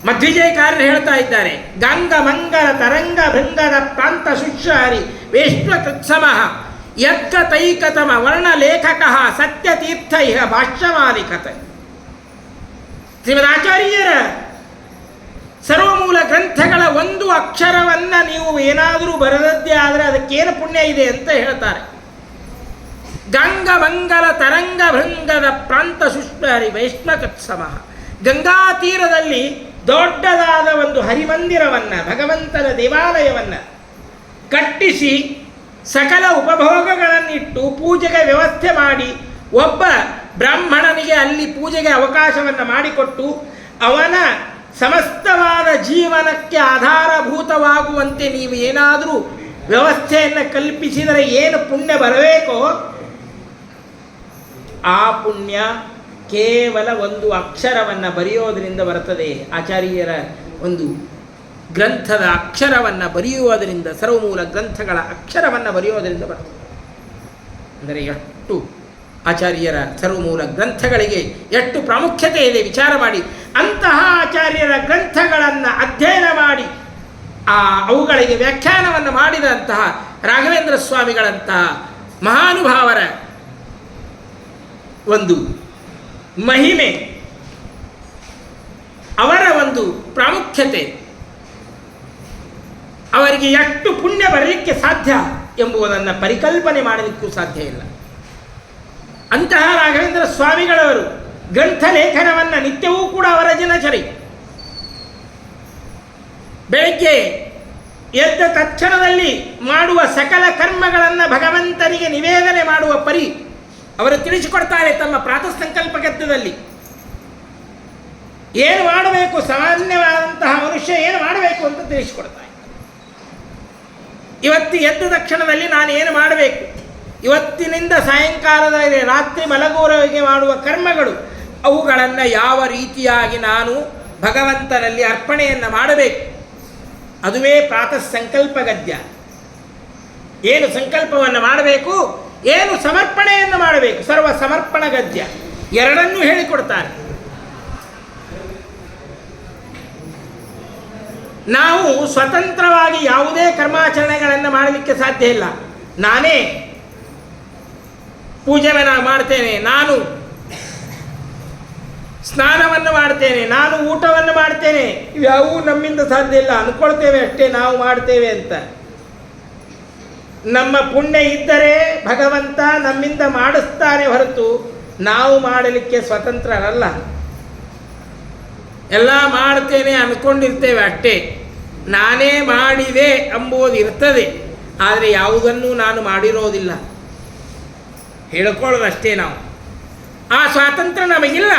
ಮಧ್ವಿಜಯಕಾರರು ಹೇಳ್ತಾ ಇದ್ದಾರೆ, ಗಂಗ ಮಂಗಲ ತರಂಗ ಭೃಂಗದ ಪ್ರಾಂತ ಶುಶ್ರಾರಿ ವೇಶ್ವ ಕೃತ್ಸಮಃ ಯದ್ಗ ತೈಕತಮ ವರ್ಣಲೇಖಕ ಸತ್ಯತೀರ್ಥ ಇಹ ಭಾಷ್ಯಮಾಲಿಕತೆ. ಶ್ರೀಮದಾಚಾರ್ಯರ ಸರ್ವಮೂಲ ಗ್ರಂಥಗಳ ಒಂದು ಅಕ್ಷರವನ್ನು ನೀವು ಏನಾದರೂ ಬರೆದದ್ದೇ ಆದರೆ ಅದಕ್ಕೇನು ಪುಣ್ಯ ಇದೆ ಅಂತ ಹೇಳ್ತಾರೆ. ಗಂಗ ಮಂಗಲ ತರಂಗ ಭೃಂಗದ ಪ್ರಾಂತ ಶುಶ್ರಾರಿ ವೈಷ್ಣಕತ್ಸಮಃ. ಗಂಗಾ ತೀರದಲ್ಲಿ ದೊಡ್ಡದಾದ ಒಂದು ಹರಿಮಂದಿರವನ್ನು, ಭಗವಂತನ ದೇವಾಲಯವನ್ನು ಕಟ್ಟಿಸಿ ಸಕಲ ಉಪಭೋಗಗಳನ್ನಿಟ್ಟು ಪೂಜೆಗೆ ವ್ಯವಸ್ಥೆ ಮಾಡಿ ಒಬ್ಬ ಬ್ರಾಹ್ಮಣನಿಗೆ ಅಲ್ಲಿ ಪೂಜೆಗೆ ಅವಕಾಶವನ್ನು ಮಾಡಿಕೊಟ್ಟು ಅವನ ಸಮಸ್ತವಾದ ಜೀವನಕ್ಕೆ ಆಧಾರಭೂತವಾಗುವಂತೆ ನೀವು ಏನಾದರೂ ವ್ಯವಸ್ಥೆಯನ್ನು ಕಲ್ಪಿಸಿದರೆ ಏನು ಪುಣ್ಯ ಬರಬೇಕೋ ಆ ಪುಣ್ಯ ಕೇವಲ ಒಂದು ಅಕ್ಷರವನ್ನು ಬರೆಯೋದರಿಂದ ಬರ್ತದೆ. ಆಚಾರ್ಯರ ಒಂದು ಗ್ರಂಥದ ಅಕ್ಷರವನ್ನು ಬರೆಯುವುದರಿಂದ, ಸರ್ವಮೂಲ ಗ್ರಂಥಗಳ ಅಕ್ಷರವನ್ನು ಬರೆಯೋದರಿಂದ ಬರ್ತದೆ. ಅಂದರೆ ಎಷ್ಟು ಆಚಾರ್ಯರ ಸರ್ವಮೂಲ ಗ್ರಂಥಗಳಿಗೆ ಎಷ್ಟು ಪ್ರಾಮುಖ್ಯತೆ ಇದೆ ವಿಚಾರ ಮಾಡಿ. ಅಂತಹ ಆಚಾರ್ಯರ ಗ್ರಂಥಗಳನ್ನು ಅಧ್ಯಯನ ಮಾಡಿ ಅವುಗಳಿಗೆ ವ್ಯಾಖ್ಯಾನವನ್ನು ಮಾಡಿದಂತಹ ರಾಘವೇಂದ್ರ ಸ್ವಾಮಿಗಳಂತಹ ಮಹಾನುಭಾವರ ಒಂದು ಮಹಿಮೆ, ಅವರ ಒಂದು ಪ್ರಾಮುಖ್ಯತೆ ಅವರಿಗೆ ಎಷ್ಟು ಪುಣ್ಯ ಬರಲಿಕ್ಕೆ ಸಾಧ್ಯ ಎಂಬುದನ್ನು ಪರಿಕಲ್ಪನೆ ಮಾಡಲಿಕ್ಕೂ ಸಾಧ್ಯ ಇಲ್ಲ. ಅಂತಹ ರಾಘವೇಂದ್ರ ಸ್ವಾಮಿಗಳವರು ಗ್ರಂಥ ಲೇಖನವನ್ನು ನಿತ್ಯವೂ ಕೂಡ ಅವರ ದಿನಚರಿ. ಬೆಳಗ್ಗೆ ಎದ್ದ ತಕ್ಷಣದಲ್ಲಿ ಮಾಡುವ ಸಕಲ ಕರ್ಮಗಳನ್ನು ಭಗವಂತನಿಗೆ ನಿವೇದನೆ ಮಾಡುವ ಪರಿ ಅವರು ತಿಳಿಸಿಕೊಡ್ತಾರೆ ತಮ್ಮ ಪ್ರಾತಃ ಸಂಕಲ್ಪ ಗದ್ಯದಲ್ಲಿ. ಏನು ಮಾಡಬೇಕು, ಸಾಮಾನ್ಯವಾದಂತಹ ಮನುಷ್ಯ ಏನು ಮಾಡಬೇಕು ಅಂತ ತಿಳಿಸಿಕೊಡ್ತಾರೆ. ಇವತ್ತು ಎದ್ದ ತಕ್ಷಣದಲ್ಲಿ ನಾನು ಏನು ಮಾಡಬೇಕು, ಇವತ್ತಿನಿಂದ ಸಾಯಂಕಾಲದ ರಾತ್ರಿ ಮಲಗುವವರೆಗೆ ಮಾಡುವ ಕರ್ಮಗಳು, ಅವುಗಳನ್ನು ಯಾವ ರೀತಿಯಾಗಿ ನಾನು ಭಗವಂತನಲ್ಲಿ ಅರ್ಪಣೆಯನ್ನು ಮಾಡಬೇಕು, ಅದುವೇ ಪ್ರಾತಃ ಸಂಕಲ್ಪ ಗದ್ಯ. ಏನು ಸಂಕಲ್ಪವನ್ನು ಮಾಡಬೇಕು, ಏನು ಸಮರ್ಪಣೆಯನ್ನು ಮಾಡಬೇಕು, ಸರ್ವ ಸಮರ್ಪಣ ಗದ್ಯ, ಎರಡನ್ನೂ ಹೇಳಿಕೊಡ್ತಾರೆ. ನಾವು ಸ್ವತಂತ್ರವಾಗಿ ಯಾವುದೇ ಕರ್ಮಾಚರಣೆಗಳನ್ನು ಮಾಡಲಿಕ್ಕೆ ಸಾಧ್ಯ ಇಲ್ಲ. ನಾನೇ ಪೂಜೆಯನ್ನು ಮಾಡ್ತೇನೆ, ನಾನು ಸ್ನಾನವನ್ನು ಮಾಡ್ತೇನೆ, ನಾನು ಊಟವನ್ನು ಮಾಡ್ತೇನೆ, ಇವ್ಯಾವೂ ನಮ್ಮಿಂದ ಸಾಧ್ಯ ಇಲ್ಲ. ಅಂದ್ಕೊಳ್ತೇವೆ ಅಷ್ಟೇ ನಾವು ಮಾಡ್ತೇವೆ ಅಂತ. ನಮ್ಮ ಪುಣ್ಯ ಇದ್ದರೆ ಭಗವಂತ ನಮ್ಮಿಂದ ಮಾಡಿಸ್ತಾನೆ ಹೊರತು ನಾವು ಮಾಡಲಿಕ್ಕೆ ಸ್ವತಂತ್ರರಲ್ಲ. ಎಲ್ಲ ಮಾಡ್ತೇನೆ ಅಂದ್ಕೊಂಡಿರ್ತೇವೆ ಅಷ್ಟೇ. ನಾನೇ ಮಾಡಿದೆ ಎಂಬುದು ಇರ್ತದೆ, ಆದರೆ ಯಾವುದನ್ನು ನಾನು ಮಾಡಿರೋದಿಲ್ಲ, ಹೇಳ್ಕೊಳ್ಳೋದಷ್ಟೇ ನಾವು. ಆ ಸ್ವಾತಂತ್ರ್ಯ ನಮಗಿಲ್ಲ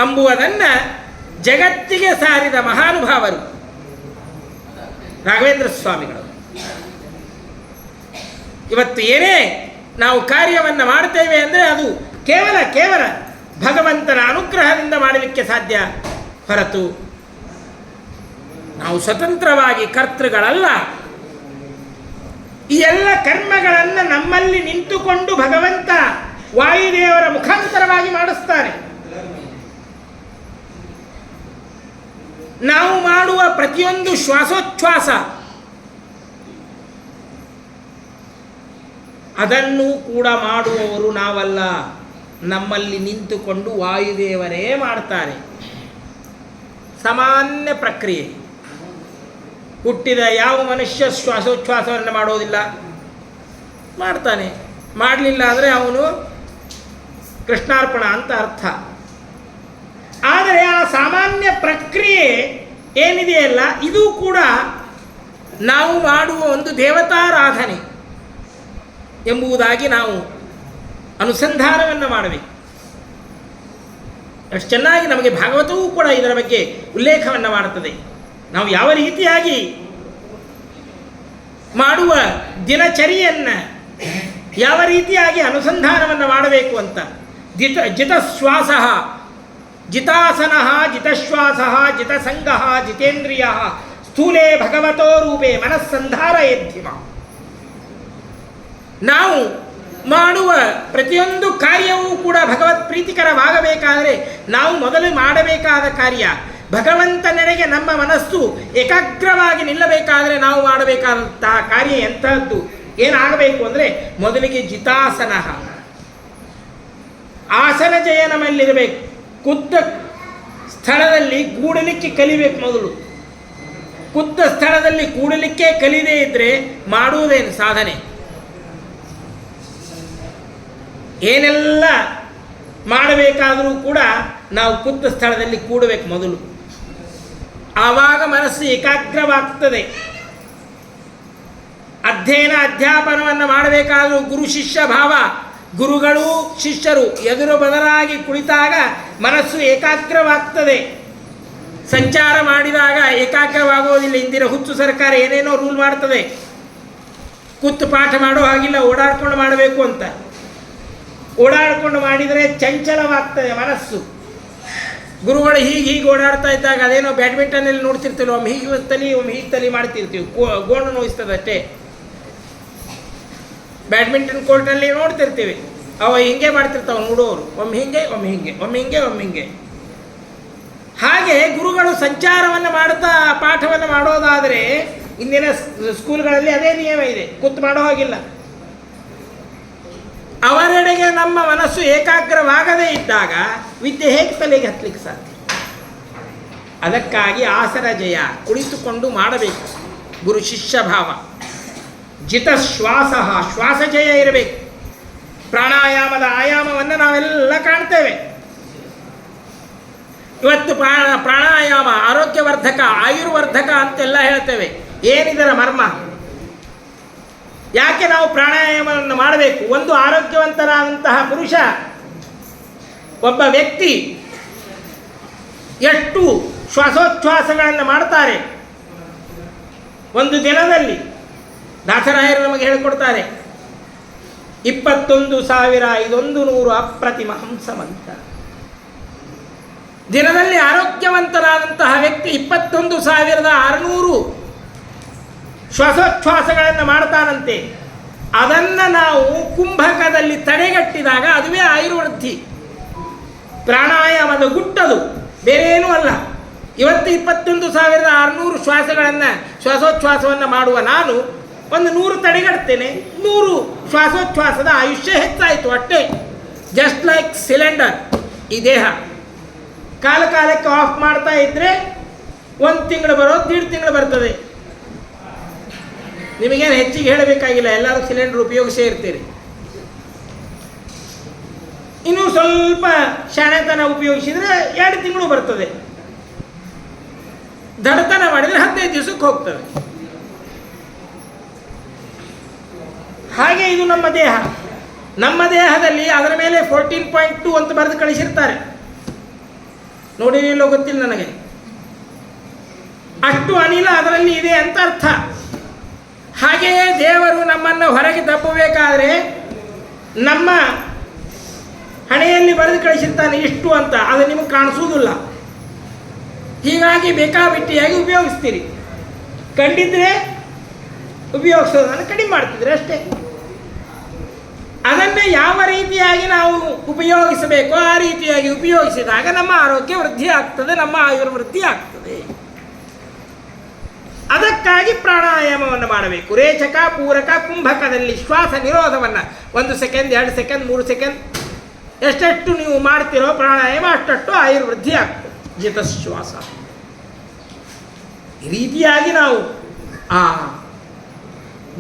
ಎಂಬುವುದನ್ನು ಜಗತ್ತಿಗೆ ಸಾರಿದ ಮಹಾನುಭಾವರು ರಾಘವೇಂದ್ರ ಸ್ವಾಮಿಗಳು. ಇವತ್ತು ಏನೇ ನಾವು ಕಾರ್ಯವನ್ನು ಮಾಡ್ತೇವೆ ಅಂದರೆ ಅದು ಕೇವಲ ಭಗವಂತನ ಅನುಗ್ರಹದಿಂದ ಮಾಡಲಿಕ್ಕೆ ಸಾಧ್ಯ ಹೊರತು ನಾವು ಸ್ವತಂತ್ರವಾಗಿ ಕರ್ತೃಗಳಲ್ಲ. ಈ ಎಲ್ಲ ಕರ್ಮಗಳನ್ನು ನಮ್ಮಲ್ಲಿ ನಿಂತುಕೊಂಡು ಭಗವಂತ ವಾಯುದೇವರ ಮುಖಾಂತರವಾಗಿ ಮಾಡಿಸ್ತಾನೆ. ನಾವು ಮಾಡುವ ಪ್ರತಿಯೊಂದು ಶ್ವಾಸೋಚ್ಛ್ವಾಸ ಅದನ್ನು ಕೂಡ ಮಾಡುವವರು ನಾವಲ್ಲ, ನಮ್ಮಲ್ಲಿ ನಿಂತುಕೊಂಡು ವಾಯುದೇವರೇ ಮಾಡ್ತಾರೆ. ಸಾಮಾನ್ಯ ಪ್ರಕ್ರಿಯೆ. ಹುಟ್ಟಿದ ಯಾವ ಮನುಷ್ಯ ಶ್ವಾಸೋಚ್ಛ್ವಾಸವನ್ನು ಮಾಡೋದಿಲ್ಲ? ಮಾಡ್ತಾನೆ. ಮಾಡಲಿಲ್ಲ ಅಂದರೆ ಅವನು ಕೃಷ್ಣಾರ್ಪಣ ಅಂತ ಅರ್ಥ. ಆದರೆ ಆ ಸಾಮಾನ್ಯ ಪ್ರಕ್ರಿಯೆ ಏನಿದೆಯಲ್ಲ, ಇದು ಕೂಡ ನಾವು ಮಾಡುವ ಒಂದು ದೇವತಾರಾಧನೆ ಎಂಬುದಾಗಿ ನಾವು ಅನುಸಂಧಾನವನ್ನು ಮಾಡಬೇಕು. ಅಷ್ಟು ಚೆನ್ನಾಗಿ ನಮಗೆ ಭಾಗವತವೂ ಕೂಡ ಇದರ ಬಗ್ಗೆ ಉಲ್ಲೇಖವನ್ನು ಮಾಡುತ್ತದೆ. ನಾವು ಯಾವ ರೀತಿಯಾಗಿ ಮಾಡುವ ದಿನಚರಿಯನ್ನು ಯಾವ ರೀತಿಯಾಗಿ ಅನುಸಂಧಾನವನ್ನು ಮಾಡಬೇಕು ಅಂತ. ಜಿತಶ್ವಾಸ ಜಿತಾಸನ ಜಿತಶ್ವಾಸ ಜಿತಸಂಗ ಜಿತೇಂದ್ರಿಯ ಸ್ಥೂಲೇ ಭಗವತೋ ರೂಪೇ ಮನಸ್ಸಂಧಾರ ಯದ್ಧಿಮ. ನಾವು ಮಾಡುವ ಪ್ರತಿಯೊಂದು ಕಾರ್ಯವೂ ಕೂಡ ಭಗವತ್ ಪ್ರೀತಿಕರವಾಗಬೇಕಾದರೆ ನಾವು ಮೊದಲು ಮಾಡಬೇಕಾದ ಕಾರ್ಯ ಭಗವಂತನೆಡೆಗೆ ನಮ್ಮ ಮನಸ್ಸು ಏಕಾಗ್ರವಾಗಿ ನಿಲ್ಲಬೇಕಾದರೆ ನಾವು ಮಾಡಬೇಕಾದಂತಹ ಕಾರ್ಯ ಎಂತಹದ್ದು ಏನಾಗಬೇಕು ಅಂದರೆ ಮೊದಲಿಗೆ ಜಿತಾಸನ, ಆಸನ ಜಯ ನಮ್ಮಲ್ಲಿರಬೇಕು. ಕುದ್ದ ಸ್ಥಳದಲ್ಲಿ ಕೂಡಲಿಕ್ಕೆ ಕಲಿಬೇಕು. ಮೊದಲು ಕುದ್ದ ಸ್ಥಳದಲ್ಲಿ ಕೂಡಲಿಕ್ಕೆ ಕಲಿದೇ ಇದ್ದರೆ ಮಾಡುವುದೇನು ಸಾಧನೆ? ಏನೆಲ್ಲ ಮಾಡಬೇಕಾದರೂ ಕೂಡ ನಾವು ಕುದ್ದ ಸ್ಥಳದಲ್ಲಿ ಕೂಡಬೇಕು ಮೊದಲು. ಆವಾಗ ಮನಸ್ಸು ಏಕಾಗ್ರವಾಗ್ತದೆ. ಅಧ್ಯಯನ ಅಧ್ಯಾಪನವನ್ನು ಮಾಡಬೇಕಾದರೂ ಗುರು ಶಿಷ್ಯ ಭಾವ, ಗುರುಗಳು ಶಿಷ್ಯರು ಎದುರು ಬದಲಾಗಿ ಕುಳಿತಾಗ ಮನಸ್ಸು ಏಕಾಗ್ರವಾಗ್ತದೆ. ಸಂಚಾರ ಮಾಡಿದಾಗ ಏಕಾಗ್ರವಾಗುವುದಿಲ್ಲ. ಇಂದಿನ ಹುಚ್ಚು ಸರ್ಕಾರ ಏನೇನೋ ರೂಲ್ ಮಾಡ್ತದೆ, ಕೂತು ಪಾಠ ಮಾಡೋ ಹಾಗಿಲ್ಲ, ಓಡಾಡ್ಕೊಂಡು ಮಾಡಬೇಕು ಅಂತ. ಓಡಾಡಿಕೊಂಡು ಮಾಡಿದರೆ ಚಂಚಲವಾಗ್ತದೆ ಮನಸ್ಸು. ಗುರುಗಳು ಹೀಗೆ ಓಡಾಡ್ತಾ ಇದ್ದಾಗ ಅದೇನೋ ಬ್ಯಾಡ್ಮಿಂಟನಲ್ಲಿ ನೋಡ್ತಿರ್ತೀವಿ, ಒಮ್ಮೆ ಹೀಗೆ ತಲಿ ಒಮ್ಮೆ ಹೀಗೆ ತಲಿ ಮಾಡ್ತಿರ್ತೀವಿ, ಗೋಣು ನೋಯಿಸ್ತದೆ ಅಷ್ಟೇ. ಬ್ಯಾಡ್ಮಿಂಟನ್ ಕೋರ್ಟ್ನಲ್ಲಿ ನೋಡ್ತಿರ್ತೀವಿ, ಅವ ಹಿಂಗೆ ಮಾಡ್ತಿರ್ತಾವೆ ನೋಡೋರು, ಒಮ್ಮೆ ಹಿಂಗೆ ಒಮ್ಮೆ ಹಿಂಗೆ ಒಮ್ಮೆ ಹಿಂಗೆ ಒಮ್ಮೆ ಹಿಂಗೆ. ಹಾಗೆ ಗುರುಗಳು ಸಂಚಾರವನ್ನು ಮಾಡ್ತಾ ಪಾಠವನ್ನು ಮಾಡೋದಾದರೆ ಇಂದಿನ ಸ್ಕೂಲ್ಗಳಲ್ಲಿ ಅದೇ ನಿಯಮ ಇದೆ, ಕೂತು ಮಾಡೋ ಹಾಗಿಲ್ಲ. ಅವರೆಡೆಗೆ ನಮ್ಮ ಮನಸ್ಸು ಏಕಾಗ್ರವಾಗದೇ ಇದ್ದಾಗ ವಿದ್ಯೆ ಹೇಗೆ ತಲೆಗೆ ಹತ್ತಲಿಕ್ಕೆ ಸಾಧ್ಯ? ಅದಕ್ಕಾಗಿ ಆಸನ ಜಯ, ಕುಳಿತುಕೊಂಡು ಮಾಡಬೇಕು. ಗುರು ಶಿಷ್ಯ ಭಾವ. ಜಿತ ಶ್ವಾಸ, ಶ್ವಾಸಜಯ ಇರಬೇಕು. ಪ್ರಾಣಾಯಾಮದ ಆಯಾಮವನ್ನು ನಾವೆಲ್ಲ ಕಾಣ್ತೇವೆ. ಇವತ್ತು ಪ್ರಾಣಾಯಾಮ ಆರೋಗ್ಯವರ್ಧಕ, ಆಯುರ್ವರ್ಧಕ ಅಂತೆಲ್ಲ ಹೇಳ್ತೇವೆ. ಏನಿದರ ಮರ್ಮ? ಯಾಕೆ ನಾವು ಪ್ರಾಣಾಯಾಮವನ್ನು ಮಾಡಬೇಕು? ಒಂದು ಆರೋಗ್ಯವಂತನಾದಂತಹ ಪುರುಷ, ಒಬ್ಬ ವ್ಯಕ್ತಿ ಎಷ್ಟು ಶ್ವಾಸೋಚ್ಛ್ವಾಸಗಳನ್ನು ಮಾಡ್ತಾರೆ ಒಂದು ದಿನದಲ್ಲಿ. ದಾಸರಾಯರು ನಮಗೆ ಹೇಳಿಕೊಡ್ತಾರೆ, 21,500 ಅಪ್ರತಿಮ ಹಂಸವಂತ. ದಿನದಲ್ಲಿ ಆರೋಗ್ಯವಂತರಾದಂತಹ ವ್ಯಕ್ತಿ 21,600 ಶ್ವಾಸೋಚ್ಛ್ವಾಸಗಳನ್ನು ಮಾಡ್ತಾನಂತೆ. ಅದನ್ನು ನಾವು ಕುಂಭಕದಲ್ಲಿ ತಡೆಗಟ್ಟಿದಾಗ ಅದುವೇ ಆಯುರ್ವೃದ್ಧಿ. ಪ್ರಾಣಾಯಾಮದ ಗುಟ್ಟದು, ಬೇರೇನೂ ಅಲ್ಲ. ಇವತ್ತು 21,600 ಶ್ವಾಸೋಚ್ಛ್ವಾಸವನ್ನು ಮಾಡುವ ನಾನು ಒಂದು 100 ತಡೆಗಟ್ತೇನೆ. 100 ಶ್ವಾಸೋಚ್ಛ್ವಾಸದ ಆಯುಷ್ಯ ಹೆಚ್ಚಾಯಿತು ಅಷ್ಟೇ. Just like cylinder. ಈ ದೇಹ ಕಾಲಕ್ಕೆ ಆಫ್ ಮಾಡ್ತಾ ಇದ್ದರೆ 1 ತಿಂಗಳು ಬರೋದು 1.5 ತಿಂಗಳು ಬರ್ತದೆ. ನಿಮಗೇನು ಹೆಚ್ಚಿಗೆ ಹೇಳಬೇಕಾಗಿಲ್ಲ, ಎಲ್ಲರೂ ಸಿಲಿಂಡರ್ ಉಪಯೋಗಿಸೇ ಇರ್ತೀರಿ. ಇನ್ನೂ ಸ್ವಲ್ಪ ಶಾಣೆತನ ಉಪಯೋಗಿಸಿದರೆ 2 ತಿಂಗಳು ಬರ್ತದೆ. ದಡತನ ಮಾಡಿದರೆ 15 ದಿವಸಕ್ಕೆ ಹೋಗ್ತದೆ. ಹಾಗೆ ಇದು ನಮ್ಮ ದೇಹ. ನಮ್ಮ ದೇಹದಲ್ಲಿ ಅದರ ಮೇಲೆ 14.2 ಅಂತ ಬರೆದು ಕಳಿಸಿರ್ತಾರೆ. ನೋಡಿರಲಿಲ್ಲೋ ಗೊತ್ತಿಲ್ಲ ನನಗೆ. ಅಷ್ಟು ಅನಿಲ ಅದರಲ್ಲಿ ಇದೆ ಅಂತ ಅರ್ಥ. ಹಾಗೆಯೇ ದೇವರು ನಮ್ಮನ್ನು ಹೊರಗೆ ದಬ್ಬಬೇಕಾದ್ರೆ ನಮ್ಮ ಹಣೆಯಲ್ಲಿ ಬರೆದು ಕಳಿಸಿರ್ತಾನೆ ಇಷ್ಟು ಅಂತ. ಅದು ನಿಮಗೆ ಕಾಣಿಸುವುದಿಲ್ಲ. ಹೀಗಾಗಿ ಬೇಕಾಬಿಟ್ಟಿಯಾಗಿ ಉಪಯೋಗಿಸ್ತೀರಿ. ಕಂಡಿದ್ರೆ ಉಪಯೋಗಿಸೋದನ್ನು ಕಡಿಮೆ ಮಾಡ್ತಿದ್ರೆ ಅಷ್ಟೇ. ಅದನ್ನೇ ಯಾವ ರೀತಿಯಾಗಿ ನಾವು ಉಪಯೋಗಿಸಬೇಕೋ ಆ ರೀತಿಯಾಗಿ ಉಪಯೋಗಿಸಿದಾಗ ನಮ್ಮ ಆರೋಗ್ಯ ವೃದ್ಧಿ ಆಗ್ತದೆ, ನಮ್ಮ ಆಯುರ್ವೃದ್ಧಿ ಆಗ್ತದೆ. ಅದಕ್ಕಾಗಿ ಪ್ರಾಣಾಯಾಮವನ್ನು ಮಾಡಬೇಕು. ರೇಚಕ, ಪೂರಕ, ಕುಂಭಕದಲ್ಲಿ ಶ್ವಾಸ ನಿರೋಧವನ್ನು 1 ಸೆಕೆಂಡ್, 2 ಸೆಕೆಂಡ್, 3 ಸೆಕೆಂಡ್ ಎಷ್ಟೆಷ್ಟು ನೀವು ಮಾಡ್ತಿರೋ ಪ್ರಾಣಾಯಾಮ ಅಷ್ಟಷ್ಟು ಆಯುರ್ವೃದ್ಧಿ ಆಗ್ತದೆ. ಜಿತಶ್ವಾಸ. ಈ ರೀತಿಯಾಗಿ ನಾವು ಆ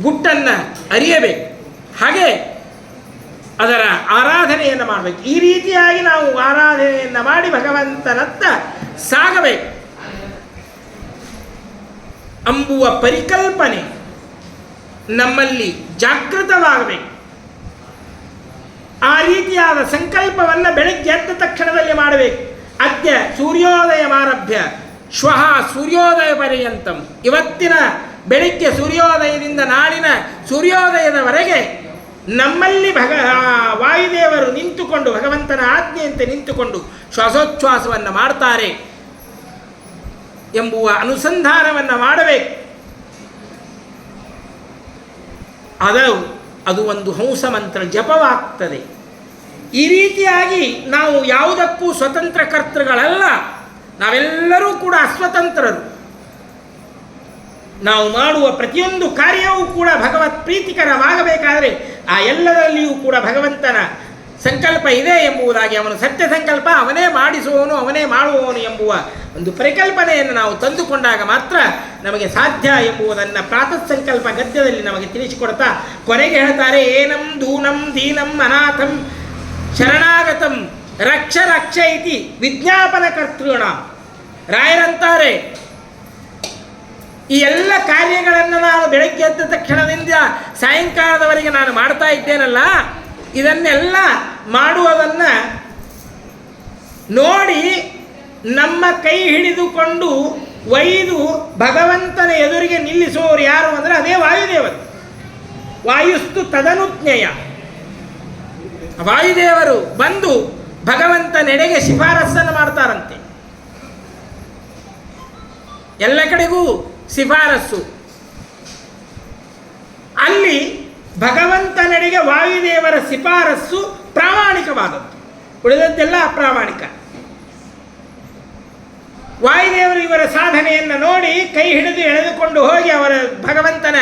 ಗುಟ್ಟನ್ನು ಅರಿಯಬೇಕು. ಹಾಗೆ ಅದರ ಆರಾಧನೆಯನ್ನು ಮಾಡಬೇಕು. ಈ ರೀತಿಯಾಗಿ ನಾವು ಆರಾಧನೆಯನ್ನು ಮಾಡಿ ಭಗವಂತನತ್ತ ಸಾಗಬೇಕು ಎಂಬುವ ಪರಿಕಲ್ಪನೆ ನಮ್ಮಲ್ಲಿ ಜಾಗೃತವಾಗಬೇಕು. ಆ ರೀತಿಯಾದ ಸಂಕಲ್ಪವನ್ನು ಬೆಳಗ್ಗೆ ಎದ್ದ ತಕ್ಷಣದಲ್ಲಿ ಮಾಡಬೇಕು. ಅದ್ಯ ಸೂರ್ಯೋದಯಮಾರಭ್ಯ ಶ್ವಃ ಸೂರ್ಯೋದಯ ಪರ್ಯಂತಂ. ಇವತ್ತಿನ ಬೆಳಿಗ್ಗೆ ಸೂರ್ಯೋದಯದಿಂದ ನಾಳಿನ ಸೂರ್ಯೋದಯದವರೆಗೆ ನಮ್ಮಲ್ಲಿ ವಾಯುದೇವರು ನಿಂತುಕೊಂಡು, ಭಗವಂತನ ಆಜ್ಞೆಯಂತೆ ನಿಂತುಕೊಂಡು ಶ್ವಾಸೋಚ್ಛ್ವಾಸವನ್ನು ಮಾಡ್ತಾರೆ ಎಂಬುವ ಅನುಸಂಧಾನವನ್ನು ಮಾಡಬೇಕು. ಅದು ಒಂದು ಹಂಸ ಮಂತ್ರ ಜಪವಾಗ್ತದೆ. ಈ ರೀತಿಯಾಗಿ ನಾವು ಯಾವುದಕ್ಕೂ ಸ್ವತಂತ್ರ ಕರ್ತೃಗಳಲ್ಲ. ನಾವೆಲ್ಲರೂ ಕೂಡ ಅಸ್ವತಂತ್ರರು. ನಾವು ಮಾಡುವ ಪ್ರತಿಯೊಂದು ಕಾರ್ಯವೂ ಕೂಡ ಭಗವತ್ ಪ್ರೀತಿಕರವಾಗಬೇಕಾದರೆ ಆ ಎಲ್ಲದರಲ್ಲಿಯೂ ಕೂಡ ಭಗವಂತನ ಸಂಕಲ್ಪ ಇದೆ ಎಂಬುದಾಗಿ, ಅವನು ಸತ್ಯ ಸಂಕಲ್ಪ, ಅವನೇ ಮಾಡಿಸುವವನು, ಅವನೇ ಮಾಡುವವನು ಎಂಬುವ ಒಂದು ಪರಿಕಲ್ಪನೆಯನ್ನು ನಾವು ತಂದುಕೊಂಡಾಗ ಮಾತ್ರ ನಮಗೆ ಸಾಧ್ಯ ಎಂಬುದನ್ನು ಪ್ರಾತಃ ಸಂಕಲ್ಪ ಗದ್ಯದಲ್ಲಿ ನಮಗೆ ತಿಳಿಸಿಕೊಡ್ತಾ ಕೊನೆಗೆ ಹೇಳ್ತಾರೆ, ಏನಂ ದೂನಂ ದೀನಂ ಅನಾಥಂ ಶರಣಾಗತಂ ರಕ್ಷ ರಕ್ಷ ಇತಿ ವಿಜ್ಞಾಪನ ಕರ್ತೃಣ. ರಾಯರಂತಾರೆ, ಈ ಎಲ್ಲ ಕಾರ್ಯಗಳನ್ನು ನಾನು ಬೆಳಗ್ಗೆ ಎದ್ದ ತಕ್ಷಣದಿಂದ ಸಾಯಂಕಾಲದವರೆಗೆ ನಾನು ಮಾಡ್ತಾ ಇದ್ದೇನಲ್ಲ, ಇದನ್ನೆಲ್ಲ ಮಾಡುವುದನ್ನು ನೋಡಿ ನಮ್ಮ ಕೈ ಹಿಡಿದುಕೊಂಡು ಒಯ್ದು ಭಗವಂತನ ಎದುರಿಗೆ ನಿಲ್ಲಿಸುವವರು ಯಾರು ಅಂದರೆ ಅದೇ ವಾಯುದೇವರು. ವಾಯುಸ್ತು ತದನುಜ್ಞೇಯ. ವಾಯುದೇವರು ಬಂದು ಭಗವಂತನೆಡೆಗೆ ಶಿಫಾರಸ್ಸನ್ನು ಮಾಡ್ತಾರಂತೆ. ಎಲ್ಲ ಕಡೆಗೂ ಶಿಫಾರಸ್ಸು. ಅಲ್ಲಿ ಭಗವಂತನೆಡೆಗೆ ವಾಯುದೇವರ ಶಿಫಾರಸ್ಸು ಪ್ರಾಮಾಣಿಕವಾದದ್ದು, ಉಳಿದದ್ದೆಲ್ಲ ಅಪ್ರಾಮಾಣಿಕ. ವಾಯುದೇವರು ಇವರ ಸಾಧನೆಯನ್ನು ನೋಡಿ ಕೈ ಹಿಡಿದು ಎಳೆದುಕೊಂಡು ಹೋಗಿ ಅವರ ಭಗವಂತನ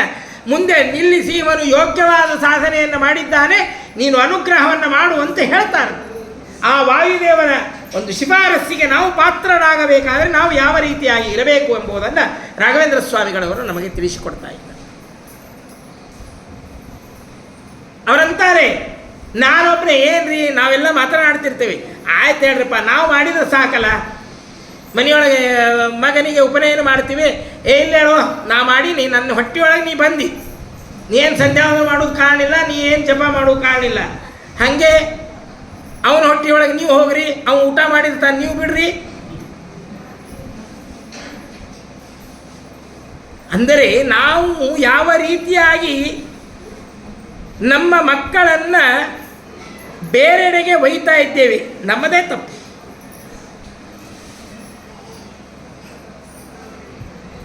ಮುಂದೆ ನಿಲ್ಲಿಸಿ, ಇವನು ಯೋಗ್ಯವಾದ ಸಾಧನೆಯನ್ನು ಮಾಡಿದ್ದಾನೆ, ನೀನು ಅನುಗ್ರಹವನ್ನು ಮಾಡುವಂತೆ ಹೇಳ್ತಾರೆ. ಆ ವಾಯುದೇವರ ಒಂದು ಶಿಫಾರಸ್ಸಿಗೆ ನಾವು ಪಾತ್ರರಾಗಬೇಕಾದರೆ ನಾವು ಯಾವ ರೀತಿಯಾಗಿ ಇರಬೇಕು ಎಂಬುದನ್ನು ರಾಘವೇಂದ್ರ ಸ್ವಾಮಿಗಳವರು ನಮಗೆ ತಿಳಿಸಿಕೊಡ್ತಾ ಇದ್ದಾರೆ. ಅವರಂತಾರೆ, ನಾನೊಬ್ಬನೇ ಏನ್ರಿ ನಾವೆಲ್ಲ ಮಾತನಾಡ್ತಿರ್ತೇವೆ, ಆಯ್ತು ಹೇಳ್ರಪ್ಪ, ನಾವು ಮಾಡಿದ್ರೆ ಸಾಕಲ್ಲ. ಮನೆಯೊಳಗೆ ಮಗನಿಗೆ ಉಪನಯನ ಮಾಡ್ತೀವಿ, ಇಲ್ಲ ಹೇಳೋ ನಾ ಮಾಡೀನಿ, ನನ್ನ ಹೊಟ್ಟೆಯೊಳಗೆ ನೀ ಬಂದು ನೀ ಏನು ಸಂಧ್ಯಾವಂದನ ಮಾಡೋದು ಕಾರಣಿಲ್ಲ, ನೀ ಏನು ಜಪ ಮಾಡೋದು ಕಾರಣಿಲ್ಲ. ಹಾಗೆ ಅವನ ಹೊಟ್ಟೆಯೊಳಗೆ ನೀವು ಹೋಗ್ರಿ, ಅವನು ಊಟ ಮಾಡಿರ್ತಾನೆ, ನೀವು ಬಿಡ್ರಿ. ಅಂದರೆ ನಾವು ಯಾವ ರೀತಿಯಾಗಿ ನಮ್ಮ ಮಕ್ಕಳನ್ನು ಬೇರೆಡೆಗೆ ಒಯ್ತಾ ಇದ್ದೇವೆ, ನಮ್ಮದೇ ತಪ್ಪು.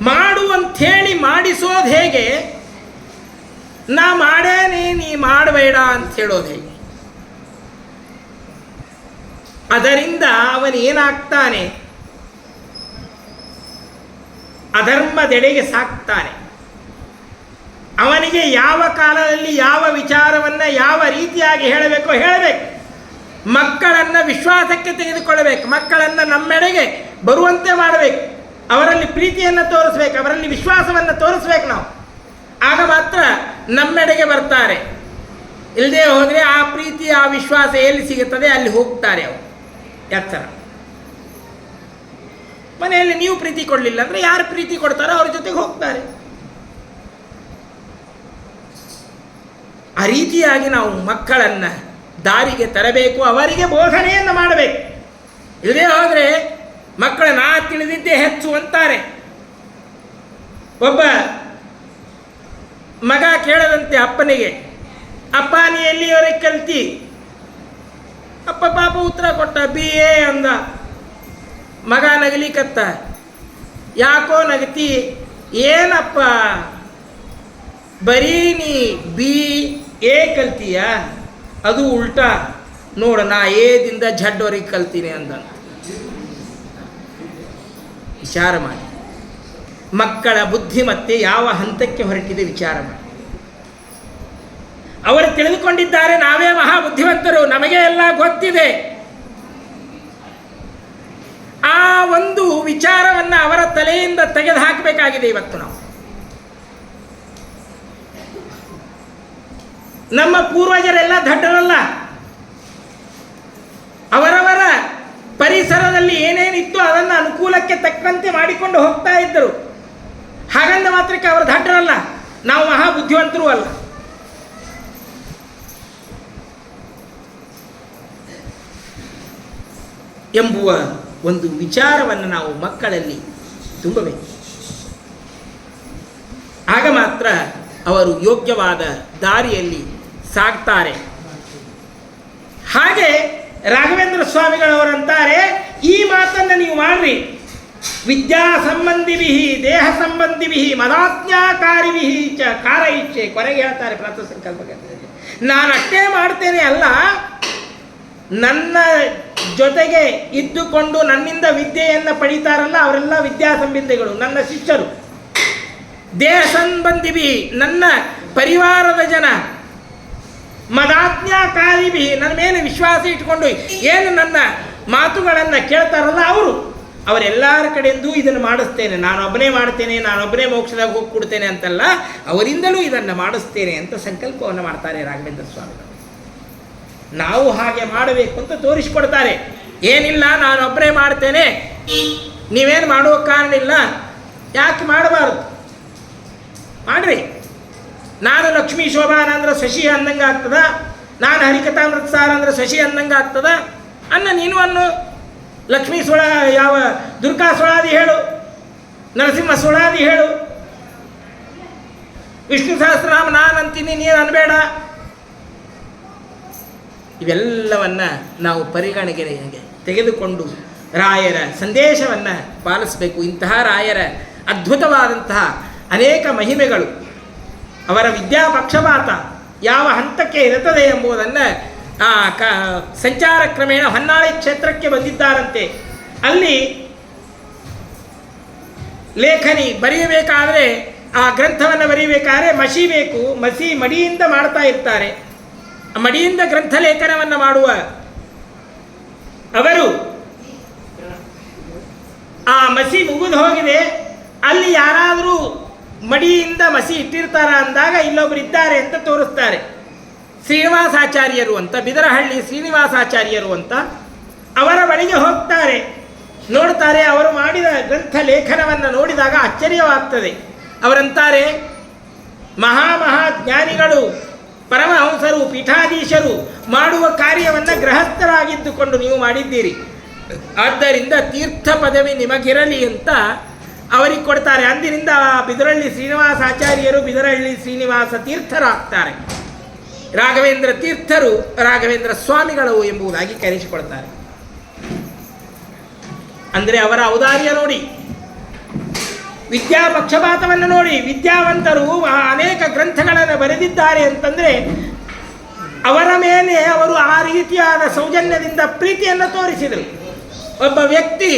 ಮಾಡುವಂಥೇಳಿ ಮಾಡಿಸೋದು ಹೇಗೆ, ನಾ ಮಾಡೇನಿ ನೀ ಮಾಡಬೇಡ ಅಂತ ಹೇಳೋದು ಹೇಗೆ? ಅದರಿಂದ ಅವನೇನಾಗ್ತಾನೆ, ಅಧರ್ಮದೆಡೆಗೆ ಸಾಕ್ತಾನೆ. ಅವನಿಗೆ ಯಾವ ಕಾಲದಲ್ಲಿ ಯಾವ ವಿಚಾರವನ್ನು ಯಾವ ರೀತಿಯಾಗಿ ಹೇಳಬೇಕೋ ಹೇಳಬೇಕು. ಮಕ್ಕಳನ್ನು ವಿಶ್ವಾಸಕ್ಕೆ ತೆಗೆದುಕೊಳ್ಳಬೇಕು, ಮಕ್ಕಳನ್ನು ನಮ್ಮೆಡೆಗೆ ಬರುವಂತೆ ಮಾಡಬೇಕು, ಅವರಲ್ಲಿ ಪ್ರೀತಿಯನ್ನು ತೋರಿಸ್ಬೇಕು, ಅವರಲ್ಲಿ ವಿಶ್ವಾಸವನ್ನು ತೋರಿಸ್ಬೇಕು ನಾವು. ಆಗ ಮಾತ್ರ ನಮ್ಮೆಡೆಗೆ ಬರ್ತಾರೆ. ಇಲ್ಲದೆ ಹೋದರೆ ಆ ಪ್ರೀತಿ ಆ ವಿಶ್ವಾಸ ಎಲ್ಲಿ ಸಿಗುತ್ತದೆ ಅಲ್ಲಿ ಹೋಗ್ತಾರೆ ಅವರು. ಎತ್ತರ ಮನೆಯಲ್ಲಿ ನೀವು ಪ್ರೀತಿ ಕೊಡಲಿಲ್ಲ ಅಂದರೆ ಯಾರು ಪ್ರೀತಿ ಕೊಡ್ತಾರೋ ಅವ್ರ ಜೊತೆಗೆ ಹೋಗ್ತಾರೆ. ಆ ರೀತಿಯಾಗಿ ನಾವು ಮಕ್ಕಳನ್ನು ದಾರಿಗೆ ತರಬೇಕು, ಅವರಿಗೆ ಬೋಧನೆಯನ್ನು ಮಾಡಬೇಕು. ಇಲ್ಲದೆ ಹೋದರೆ ಮಕ್ಕಳ ನಾ ತಿಳಿದಿದ್ದೇ ಹೆಚ್ಚು ಅಂತಾರೆ. ಒಬ್ಬ ಮಗ ಕೇಳದಂತೆ ಅಪ್ಪನಿಗೆ, ಅಪ್ಪ ನೀ ಎಲ್ಲಿಯವರೆಗೆ ಕಲ್ತಿ? ಅಪ್ಪ ಪಾಪ ಉತ್ತರ ಕೊಟ್ಟ, BA ಅಂದ. ಮಗ ನಗಲಿಕತ್ತ, ಯಾಕೋ ನಗತಿ? ಏನಪ್ಪ ಬರೀ ನೀ BA ಕಲ್ತೀಯ? ಅದು ಉಲ್ಟಾ ನೋಡು, ನಾ ಏದಿಂದ ಝಡ್ವರೆಗೆ ಕಲ್ತೀನಿ ಅಂದ. ವಿಚಾರ ಮಾಡಿ, ಮಕ್ಕಳ ಬುದ್ಧಿಮತ್ತೆ ಯಾವ ಹಂತಕ್ಕೆ ಹೊರಟಿದೆ ವಿಚಾರ ಮಾಡಿ. ಅವರು ತಿಳಿದುಕೊಂಡಿದ್ದಾರೆ ನಾವೇ ಮಹಾ ಬುದ್ಧಿವಂತರು, ನಮಗೆ ಎಲ್ಲ ಗೊತ್ತಿದೆ. ಆ ಒಂದು ವಿಚಾರವನ್ನು ಅವರ ತಲೆಯಿಂದ ತೆಗೆದು ಹಾಕಬೇಕಾಗಿದೆ ಇವತ್ತು ನಾವು. ನಮ್ಮ ಪೂರ್ವಜರೆಲ್ಲ ದಡ್ಡರಲ್ಲ, ಅವರವರ ಪರಿಸರದಲ್ಲಿ ಏನೇನಿತ್ತು ಅದನ್ನು ಅನುಕೂಲಕ್ಕೆ ತಕ್ಕಂತೆ ಮಾಡಿಕೊಂಡು ಹೋಗ್ತಾ ಇದ್ದರು. ಹಾಗಂದ ಮಾತ್ರಕ್ಕೆ ಅವರು ದಡ್ಡರಲ್ಲ, ನಾವು ಮಹಾ ಬುದ್ಧಿವಂತರೂ ಅಲ್ಲ. ಎಂಬುವ ಒಂದು ವಿಚಾರವನ್ನು ನಾವು ಮಕ್ಕಳಲ್ಲಿ ತುಂಬಬೇಕು. ಆಗ ಮಾತ್ರ ಅವರು ಯೋಗ್ಯವಾದ ದಾರಿಯಲ್ಲಿ ಸಾಗ್ತಾರೆ. ಹಾಗೆ ರಾಘವೇಂದ್ರ ಸ್ವಾಮಿಗಳವರಂತಾರೆ, ಈ ಮಾತನ್ನು ನೀವು ಮಾಡ್ರಿ. ವಿದ್ಯಾ ಸಂಬಂಧಿಭಿ ದೇಹ ಸಂಬಂಧಿಭಿ ಮದಾಜ್ಞಾಕಾರಿಭಿ ಚ ಕಾರ ಇಚ್ಛೆ. ಕೊನೆಗೆ ಹೇಳ್ತಾರೆ ಪ್ರಾತಃ ಸಂಕಲ್ಪದಲ್ಲಿ, ನಾನು ಅಷ್ಟೇ ಮಾಡ್ತೇನೆ ಅಲ್ಲ, ನನ್ನ ಜೊತೆಗೆ ಇದ್ದುಕೊಂಡು ನನ್ನಿಂದ ವಿದ್ಯೆಯನ್ನು ಪಡೀತಾರಲ್ಲ ಅವರೆಲ್ಲ ವಿದ್ಯಾ ಸಂಬಂಧಿಗಳು, ನನ್ನ ಶಿಷ್ಯರು. ದೇಹ ಸಂಬಂಧಿಭಿ ನನ್ನ ಪರಿವಾರದ ಜನ, ಮದಾಜ್ಞಾಕಾರಿಭಿ ನನ್ನ ಮೇಲೆ ವಿಶ್ವಾಸ ಇಟ್ಕೊಂಡು ಏನು ನನ್ನ ಮಾತುಗಳನ್ನು ಕೇಳ್ತಾರಲ್ಲ ಅವರೆಲ್ಲರ ಕಡೆಯಿಂದೂ ಇದನ್ನು ಮಾಡಿಸ್ತೇನೆ. ನಾನೊಬ್ಬನೇ ಮಾಡ್ತೇನೆ, ನಾನೊಬ್ಬನೇ ಮೋಕ್ಷದಾಗ ಹೋಗಿ ಕೊಡ್ತೇನೆ ಅಂತಲ್ಲ, ಅವರಿಂದಲೂ ಇದನ್ನು ಮಾಡಿಸ್ತೇನೆ ಅಂತ ಸಂಕಲ್ಪವನ್ನು ಮಾಡ್ತಾರೆ ರಾಘವೇಂದ್ರ ಸ್ವಾಮಿಗಳು. ನಾವು ಹಾಗೆ ಮಾಡಬೇಕು ಅಂತ ತೋರಿಸಿಕೊಡ್ತಾರೆ. ಏನಿಲ್ಲ ನಾನೊಬ್ಬನೇ ಮಾಡ್ತೇನೆ, ನೀವೇನು ಮಾಡುವ ಕಾರಣ ಇಲ್ಲ, ಯಾಕೆ ಮಾಡಬಾರ್ದು? ಮಾಡ್ರಿ. ನಾನು ಲಕ್ಷ್ಮೀ ಶೋಭಾನ ಅಂದ್ರೆ ಶಶಿ ಅಂದಂಗೆ ಆಗ್ತದ, ನಾನು ಹರಿಕಥಾಮೃತ ಸಾರ ಅಂದ್ರೆ ಶಶಿ ಅಂದಂಗೆ ಆಗ್ತದ. ಅನ್ನ ನೀನು ಅನ್ನು ಲಕ್ಷ್ಮೀ ಸುಳ ಯಾವ ದುರ್ಗಾ ಸುಳಾದಿ ಹೇಳು, ನರಸಿಂಹ ಸುಳಾದಿ ಹೇಳು, ವಿಷ್ಣು ಸಹಸ್ರನಾಮ ನಾನು ಅಂತೀನಿ, ನೀನು ಅನ್ಬೇಡ. ಇವೆಲ್ಲವನ್ನು ನಾವು ಪರಿಗಣನೆಗೆ ತೆಗೆದುಕೊಂಡು ರಾಯರ ಸಂದೇಶವನ್ನು ಪಾಲಿಸಬೇಕು. ಇಂತಹ ರಾಯರ ಅದ್ಭುತವಾದಂತಹ ಅನೇಕ ಮಹಿಮೆಗಳು, ಅವರ ವಿದ್ಯಾಪಕ್ಷಪಾತ ಯಾವ ಹಂತಕ್ಕೆ ಇರುತ್ತದೆ ಎಂಬುದನ್ನು ಸಂಚಾರ ಕ್ರಮೇಣ ಹೊನ್ನಾಳಿ ಕ್ಷೇತ್ರಕ್ಕೆ ಬಂದಿದ್ದಾರಂತೆ. ಅಲ್ಲಿ ಲೇಖನಿ ಬರೆಯಬೇಕಾದರೆ, ಆ ಗ್ರಂಥವನ್ನು ಬರೆಯಬೇಕಾದ್ರೆ ಮಸಿ ಬೇಕು, ಮಡಿಯಿಂದ ಮಾಡ್ತಾ ಇರ್ತಾರೆ. ಮಡಿಯಿಂದ ಗ್ರಂಥ ಲೇಖನವನ್ನು ಮಾಡುವ ಅವರು ಆ ಮಸಿ ಮುಗಿದು ಹೋಗಿದೆ, ಅಲ್ಲಿ ಯಾರಾದರೂ ಮಡಿಯಿಂದ ಮಸಿ ಇಟ್ಟಿರ್ತಾರ ಅಂದಾಗ ಇಲ್ಲೊಬ್ರು ಇದ್ದಾರೆ ಅಂತ ತೋರಿಸ್ತಾರೆ. ಶ್ರೀನಿವಾಸಾಚಾರ್ಯರು ಅಂತ, ಬಿದರಹಳ್ಳಿ ಶ್ರೀನಿವಾಸಾಚಾರ್ಯರು ಅಂತ. ಅವರ ಬಳಿಗೆ ಹೋಗ್ತಾರೆ, ನೋಡ್ತಾರೆ. ಅವರು ಮಾಡಿದ ಗ್ರಂಥ ಲೇಖನವನ್ನು ನೋಡಿದಾಗ ಆಶ್ಚರ್ಯವಾಗ್ತದೆ. ಅವರಂತಾರೆ, ಮಹಾಜ್ಞಾನಿಗಳು, ಪರಮಹಂಸರು, ಪೀಠಾಧೀಶರು ಮಾಡುವ ಕಾರ್ಯವನ್ನು ಗೃಹಸ್ಥರಾಗಿದ್ದುಕೊಂಡು ನೀವು ಮಾಡಿದ್ದೀರಿ, ಆದ್ದರಿಂದ ತೀರ್ಥ ಪದವಿ ನಿಮಗಿರಲಿ ಅಂತ ಅವರಿಗೆ ಕೊಡ್ತಾರೆ. ಅಂದಿನಿಂದ ಬಿದರಹಳ್ಳಿ ಶ್ರೀನಿವಾಸಾಚಾರ್ಯರು ಬಿದರಹಳ್ಳಿ ಶ್ರೀನಿವಾಸ ತೀರ್ಥರಾಗ್ತಾರೆ. ರಾಘವೇಂದ್ರ ತೀರ್ಥರು ರಾಘವೇಂದ್ರ ಸ್ವಾಮಿಗಳು ಎಂಬುದಾಗಿ ಕರೆಸಿಕೊಳ್ತಾರೆ. ಅಂದರೆ ಅವರ ಔದಾರ್ಯ ನೋಡಿ, ವಿದ್ಯಾ ಪಕ್ಷಪಾತವನ್ನು ನೋಡಿ. ವಿದ್ಯಾವಂತರು ಅನೇಕ ಗ್ರಂಥಗಳನ್ನು ಬರೆದಿದ್ದಾರೆ ಅಂತಂದರೆ ಅವರ ಮೇಲೆ ಅವರು ಆ ರೀತಿಯಾದ ಸೌಜನ್ಯದಿಂದ ಪ್ರೀತಿಯನ್ನು ತೋರಿಸಿದರು. ಒಬ್ಬ ವ್ಯಕ್ತಿ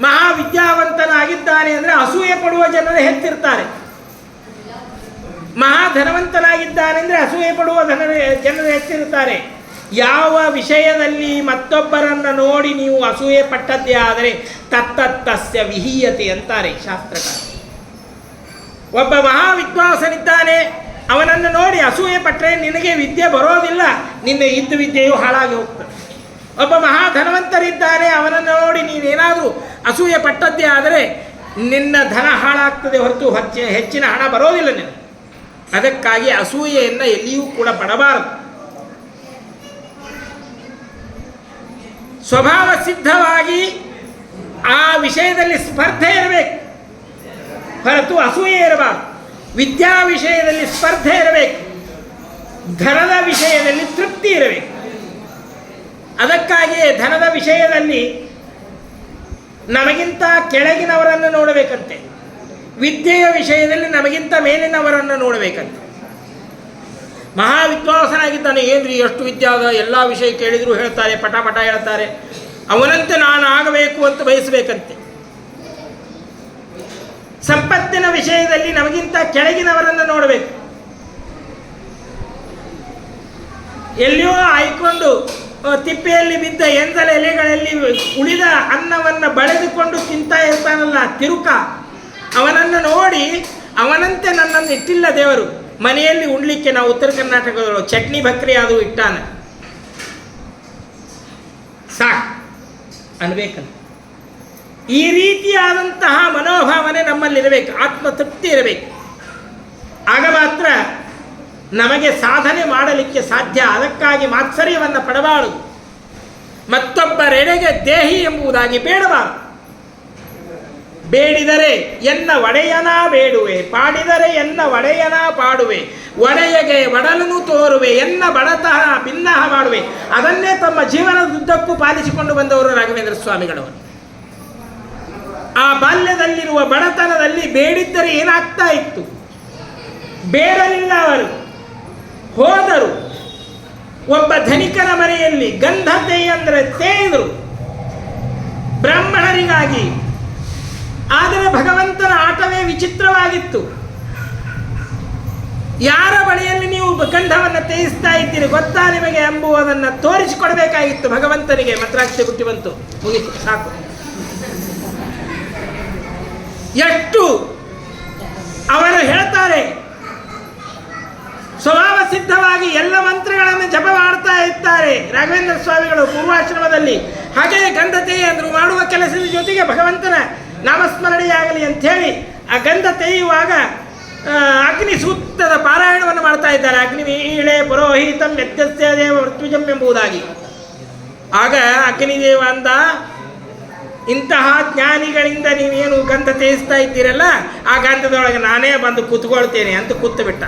ಮಹಾವಿದ್ಯಾವಂತನಾಗಿದ್ದಾನೆ ಅಂದರೆ ಅಸೂಯೆ ಪಡುವ ಜನರು ಹೆಚ್ಚಿರ್ತಾರೆ. ಮಹಾಧನವಂತನಾಗಿದ್ದಾನೆ ಅಂದರೆ ಅಸೂಯೆ ಪಡುವ ಜನರು ಹೆಚ್ಚಿರುತ್ತಾರೆ. ಯಾವ ವಿಷಯದಲ್ಲಿ ಮತ್ತೊಬ್ಬರನ್ನು ನೋಡಿ ನೀವು ಅಸೂಯೆ ಪಟ್ಟದ್ದೇ ಆದರೆ ತತ್ತತ್ತಸ್ಯ ವಿಹೀಯತೆ ಅಂತಾರೆ ಶಾಸ್ತ್ರಕಾರ. ಒಬ್ಬ ಮಹಾವಿದ್ವಾಂಸನಿದ್ದಾನೆ, ಅವನನ್ನು ನೋಡಿ ಅಸೂಯೆ ಪಟ್ಟರೆ ನಿನಗೆ ವಿದ್ಯೆ ಬರೋದಿಲ್ಲ, ನಿನ್ನ ಇದ್ದ ವಿದ್ಯೆಯು ಹಾಳಾಗಿ ಹೋಗ್ತದೆ. ಒಬ್ಬ ಮಹಾಧನವಂತರಿದ್ದಾನೆ, ಅವನನ್ನು ನೋಡಿ ನೀನೇನಾದರೂ ಅಸೂಯೆ ಪಟ್ಟದ್ದೇ ಆದರೆ ನಿನ್ನ ಧನ ಹಾಳಾಗ್ತದೆ ಹೊರತು ಹೆಚ್ಚಿನ ಹಣ ಬರೋದಿಲ್ಲ ನಿನಗೆ. ಅದಕ್ಕಾಗಿ ಅಸೂಯೆಯನ್ನು ಎಲ್ಲಿಯೂ ಕೂಡ ಪಡಬಾರದು. ಸ್ವಭಾವ ಸಿದ್ಧವಾಗಿ ಆ ವಿಷಯದಲ್ಲಿ ಸ್ಪರ್ಧೆ ಇರಬೇಕು ಹೊರತು ಅಸೂಯೆ ಇರಬಾರದು. ವಿದ್ಯಾ ವಿಷಯದಲ್ಲಿ ಸ್ಪರ್ಧೆ ಇರಬೇಕು, ಧನದ ವಿಷಯದಲ್ಲಿ ತೃಪ್ತಿ ಇರಬೇಕು. ಅದಕ್ಕಾಗಿಯೇ ಧನದ ವಿಷಯದಲ್ಲಿ ನಮಗಿಂತ ಕೆಳಗಿನವರನ್ನು ನೋಡಬೇಕಂತೆ, ವಿದ್ಯೆಯ ವಿಷಯದಲ್ಲಿ ನಮಗಿಂತ ಮೇಲಿನವರನ್ನು ನೋಡಬೇಕಂತೆ. ಮಹಾವಿದ್ವಾಂಸನಾಗಿದ್ದಾನೆ, ಏನ್ರಿ ಎಷ್ಟು ವಿದ್ಯೆ ಆದ, ಎಲ್ಲ ವಿಷಯ ಕೇಳಿದರೂ ಹೇಳ್ತಾರೆ, ಪಟ ಹೇಳ್ತಾರೆ, ಅವನಂತೆ ನಾನು ಆಗಬೇಕು ಅಂತ ಬಯಸಬೇಕಂತೆ. ಸಂಪತ್ತಿನ ವಿಷಯದಲ್ಲಿ ನಮಗಿಂತ ಕೆಳಗಿನವರನ್ನು ನೋಡಬೇಕು. ಎಲ್ಲಿಯೋ ಆಯ್ಕೊಂಡು ತಿಪ್ಪೆಯಲ್ಲಿ ಬಿದ್ದ ಎಂದಲ ಎಲೆಗಳಲ್ಲಿ ಉಳಿದ ಅನ್ನವನ್ನು ಬಳೆದುಕೊಂಡು ತಿಂತಾ ಇರ್ತಾನಲ್ಲ ತಿರುಕ, ಅವನನ್ನು ನೋಡಿ ಅವನಂತೆ ನನ್ನನ್ನು ಇಟ್ಟಿಲ್ಲ ದೇವರು. ಮನೆಯಲ್ಲಿ ಉಣ್ಲಿಕ್ಕೆ ನಾವು ಉತ್ತರ ಕರ್ನಾಟಕದವರು ಚಟ್ನಿ ಭಕ್ರಿ ಅದು ಇಟ್ಟಾನ, ಸಾಕು ಅನ್ಬೇಕಂತ. ಈ ರೀತಿಯಾದಂತಹ ಮನೋಭಾವನೆ ನಮ್ಮಲ್ಲಿರಬೇಕು, ಆತ್ಮತೃಪ್ತಿ ಇರಬೇಕು. ಆಗ ಮಾತ್ರ ನಮಗೆ ಸಾಧನೆ ಮಾಡಲಿಕ್ಕೆ ಸಾಧ್ಯ. ಅದಕ್ಕಾಗಿ ಮಾತ್ಸರ್ಯವನ್ನು ಪಡಬಾರದು, ಮತ್ತೊಬ್ಬರೆಡೆಗೆ ದೇಹಿ ಎಂಬುದಾಗಿ ಬೇಡಬಾರದು. ಬೇಡಿದರೆ ಎನ್ನ ಒಡೆಯನ ಬೇಡುವೆ, ಪಾಡಿದರೆ ಎನ್ನ ಒಡೆಯನ ಪಾಡುವೆ, ಒಡೆಯಗೆ ಒಡಲನ್ನು ತೋರುವೆ, ಎನ್ನ ಬಡತನ ಭಿನ್ನಹ ಮಾಡುವೆ. ಅದನ್ನೇ ತಮ್ಮ ಜೀವನದುದ್ದಕ್ಕೂ ಪಾಲಿಸಿಕೊಂಡು ಬಂದವರು ರಾಘವೇಂದ್ರ ಸ್ವಾಮಿಗಳವರು. ಆ ಬಾಲ್ಯದಲ್ಲಿರುವ ಬಡತನದಲ್ಲಿ ಬೇಡಿದ್ದರೆ ಏನಾಗ್ತಾ ಇತ್ತು? ಬೇಡಲಿಲ್ಲ, ಅವರು ಹೋದರು. ಒಬ್ಬ ಧನಿಕನ ಮನೆಯಲ್ಲಿ ಗಂಧತೆ ಅಂದರೆ ತೇದರು ಬ್ರಾಹ್ಮಣರಿಗಾಗಿ. ಆದರೆ ಭಗವಂತನ ಆಟವೇ ವಿಚಿತ್ರವಾಗಿತ್ತು. ಯಾರ ಬಳಿಯಲ್ಲಿ ನೀವು ಗಂಧವನ್ನು ತೇಯಿಸ್ತಾ ಇದ್ದೀರಿ ಗೊತ್ತಾ ನಿಮಗೆ ಎಂಬುದನ್ನು ತೋರಿಸಿಕೊಡಬೇಕಾಗಿತ್ತು ಭಗವಂತನಿಗೆ. ಮಂತ್ರಾಕ್ಷಿ ಬಿಟ್ಟು ಬಂತು, ಮುಗಿತು, ಸಾಕು. ಎಷ್ಟು ಅವರು ಹೇಳ್ತಾರೆ, ಸ್ವಭಾವ ಸಿದ್ಧವಾಗಿ ಎಲ್ಲ ಮಂತ್ರಗಳನ್ನು ಜಪ ಮಾಡ್ತಾ ಇರ್ತಾರೆ ರಾಘವೇಂದ್ರ ಸ್ವಾಮಿಗಳು ಪೂರ್ವಾಶ್ರಮದಲ್ಲಿ. ಹಾಗೆಯೇ ಗಂಧತೆ ಅಂದರು ಮಾಡುವ ಕೆಲಸದ ಜೊತೆಗೆ ಭಗವಂತನ ನಾಮಸ್ಮರಣೆಯಾಗಲಿ ಅಂಥೇಳಿ ಆ ಗಂಧ ತೆಯ್ಯುವಾಗ ಅಗ್ನಿ ಸೂಕ್ತದ ಪಾರಾಯಣವನ್ನು ಮಾಡ್ತಾ ಇದ್ದಾರೆ. ಅಗ್ನಿ ಈಳೆ ಪುರೋಹಿತಂ ವ್ಯತ್ಯಸ್ಯ ದೇವ ಮೃತ್ಯುಜಂ ಎಂಬುದಾಗಿ. ಆಗ ಅಗ್ನಿದೇವ ಅಂದ, ಇಂತಹ ಜ್ಞಾನಿಗಳಿಂದ ನೀವೇನು ಗಂಧ ತೇಯಿಸ್ತಾ ಇದ್ದೀರಲ್ಲ, ಆ ಗಂಧದೊಳಗೆ ನಾನೇ ಬಂದು ಕೂತ್ಕೊಳ್ತೇನೆ ಅಂತ ಕೂತು ಬಿಟ್ಟ.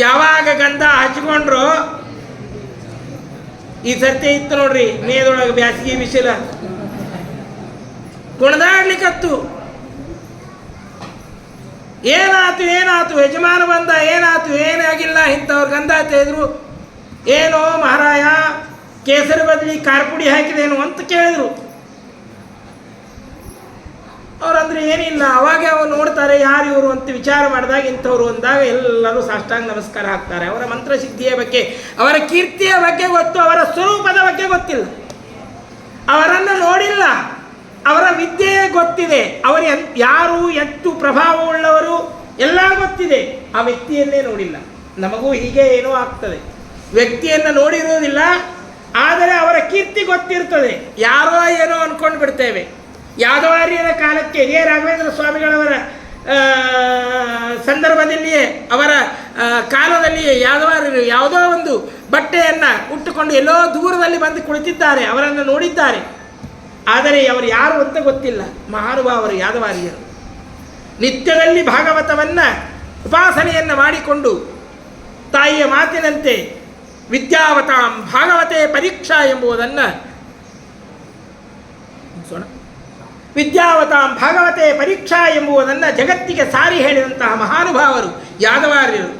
ಯಾವಾಗ ಗಂಧ ಹಚ್ಕೊಂಡ್ರು, ಈ ಸರ್ತಿ ಇತ್ತು ನೋಡ್ರಿ ಮೇದೊಳಗೆ ಬ್ಯಾಸಿಗೆ ಬಿಸಿಲ, ಕುಣದಾಡ್ಲಿಕ್ಕತ್ತು. ಏನಾತು ಯಜಮಾನ ಬಂದ, ಏನಾತು ಏನಾಗಿಲ್ಲ, ಇಂಥವ್ರು ಗಂಧ ತೆಗೆದ್ರು. ಏನೋ ಮಹಾರಾಯ ಕೇಸರಿ ಬದಲಿ ಖಾರಪುಡಿ ಹಾಕಿದೇನು ಅಂತ ಕೇಳಿದ್ರು. ಅವ್ರಂದ್ರೆ ಏನಿಲ್ಲ. ಅವಾಗ ಅವ್ರು ನೋಡ್ತಾರೆ ಯಾರು ಇವರು ಅಂತ ವಿಚಾರ ಮಾಡಿದಾಗ ಇಂಥವ್ರು ಅಂದಾಗ ಎಲ್ಲರೂ ಸಾಷ್ಟಾಂಗ ನಮಸ್ಕಾರ ಹಾಕ್ತಾರೆ. ಅವರ ಮಂತ್ರಸಿದ್ಧಿಯ ಬಗ್ಗೆ, ಅವರ ಕೀರ್ತಿಯ ಬಗ್ಗೆ ಗೊತ್ತು, ಅವರ ಸ್ವರೂಪದ ಬಗ್ಗೆ ಗೊತ್ತಿಲ್ಲ, ಅವರನ್ನು ನೋಡಿಲ್ಲ. ಅವರ ವಿದ್ಯೆ ಗೊತ್ತಿದೆ, ಅವರು ಯಾರು ಎಷ್ಟು ಪ್ರಭಾವವುಳ್ಳವರು ಎಲ್ಲ ಗೊತ್ತಿದೆ, ಆ ವ್ಯಕ್ತಿಯನ್ನೇ ನೋಡಿಲ್ಲ. ನಮಗೂ ಹೀಗೆ ಏನೋ ಆಗ್ತದೆ, ವ್ಯಕ್ತಿಯನ್ನು ನೋಡಿರುವುದಿಲ್ಲ, ಆದರೆ ಅವರ ಕೀರ್ತಿ ಗೊತ್ತಿರ್ತದೆ, ಯಾರೋ ಏನೋ ಅಂದ್ಕೊಂಡು ಬಿಡ್ತೇವೆ. ಯಾದವಾರ್ಯರ ಕಾಲಕ್ಕೆ ಇದೇ ರಾಘವೇಂದ್ರ ಸ್ವಾಮಿಗಳವರ ಸಂದರ್ಭದಲ್ಲಿಯೇ, ಅವರ ಕಾಲದಲ್ಲಿಯೇ ಯಾದವಾರ್ಯರು ಯಾವುದೋ ಒಂದು ಬಟ್ಟೆಯನ್ನು ಉಟ್ಟುಕೊಂಡು ಎಲ್ಲೋ ದೂರದಲ್ಲಿ ಬಂದು ಕುಳಿತಿದ್ದಾರೆ, ಅವರನ್ನು ನೋಡಿದ್ದಾರೆ, ಆದರೆ ಅವರು ಯಾರು ಅಂತ ಗೊತ್ತಿಲ್ಲ. ಮಹಾನುಭಾವರು ಯಾದವಾರ್ಯರು ನಿತ್ಯದಲ್ಲಿ ಭಾಗವತವನ್ನು ಉಪಾಸನೆಯನ್ನು ಮಾಡಿಕೊಂಡು ತಾಯಿಯ ಮಾತಿನಂತೆ ವಿದ್ಯಾವತಾಂ ಭಾಗವತೆ ಪರೀಕ್ಷಾ ಎಂಬುದನ್ನು ವಿದ್ಯಾವತಾಂ ಭಾಗವತೆ ಪರೀಕ್ಷಾ ಎಂಬುದನ್ನು ಜಗತ್ತಿಗೆ ಸಾರಿ ಹೇಳಿದಂತಹ ಮಹಾನುಭಾವರು ಯಾದವಾರ್ಯರು.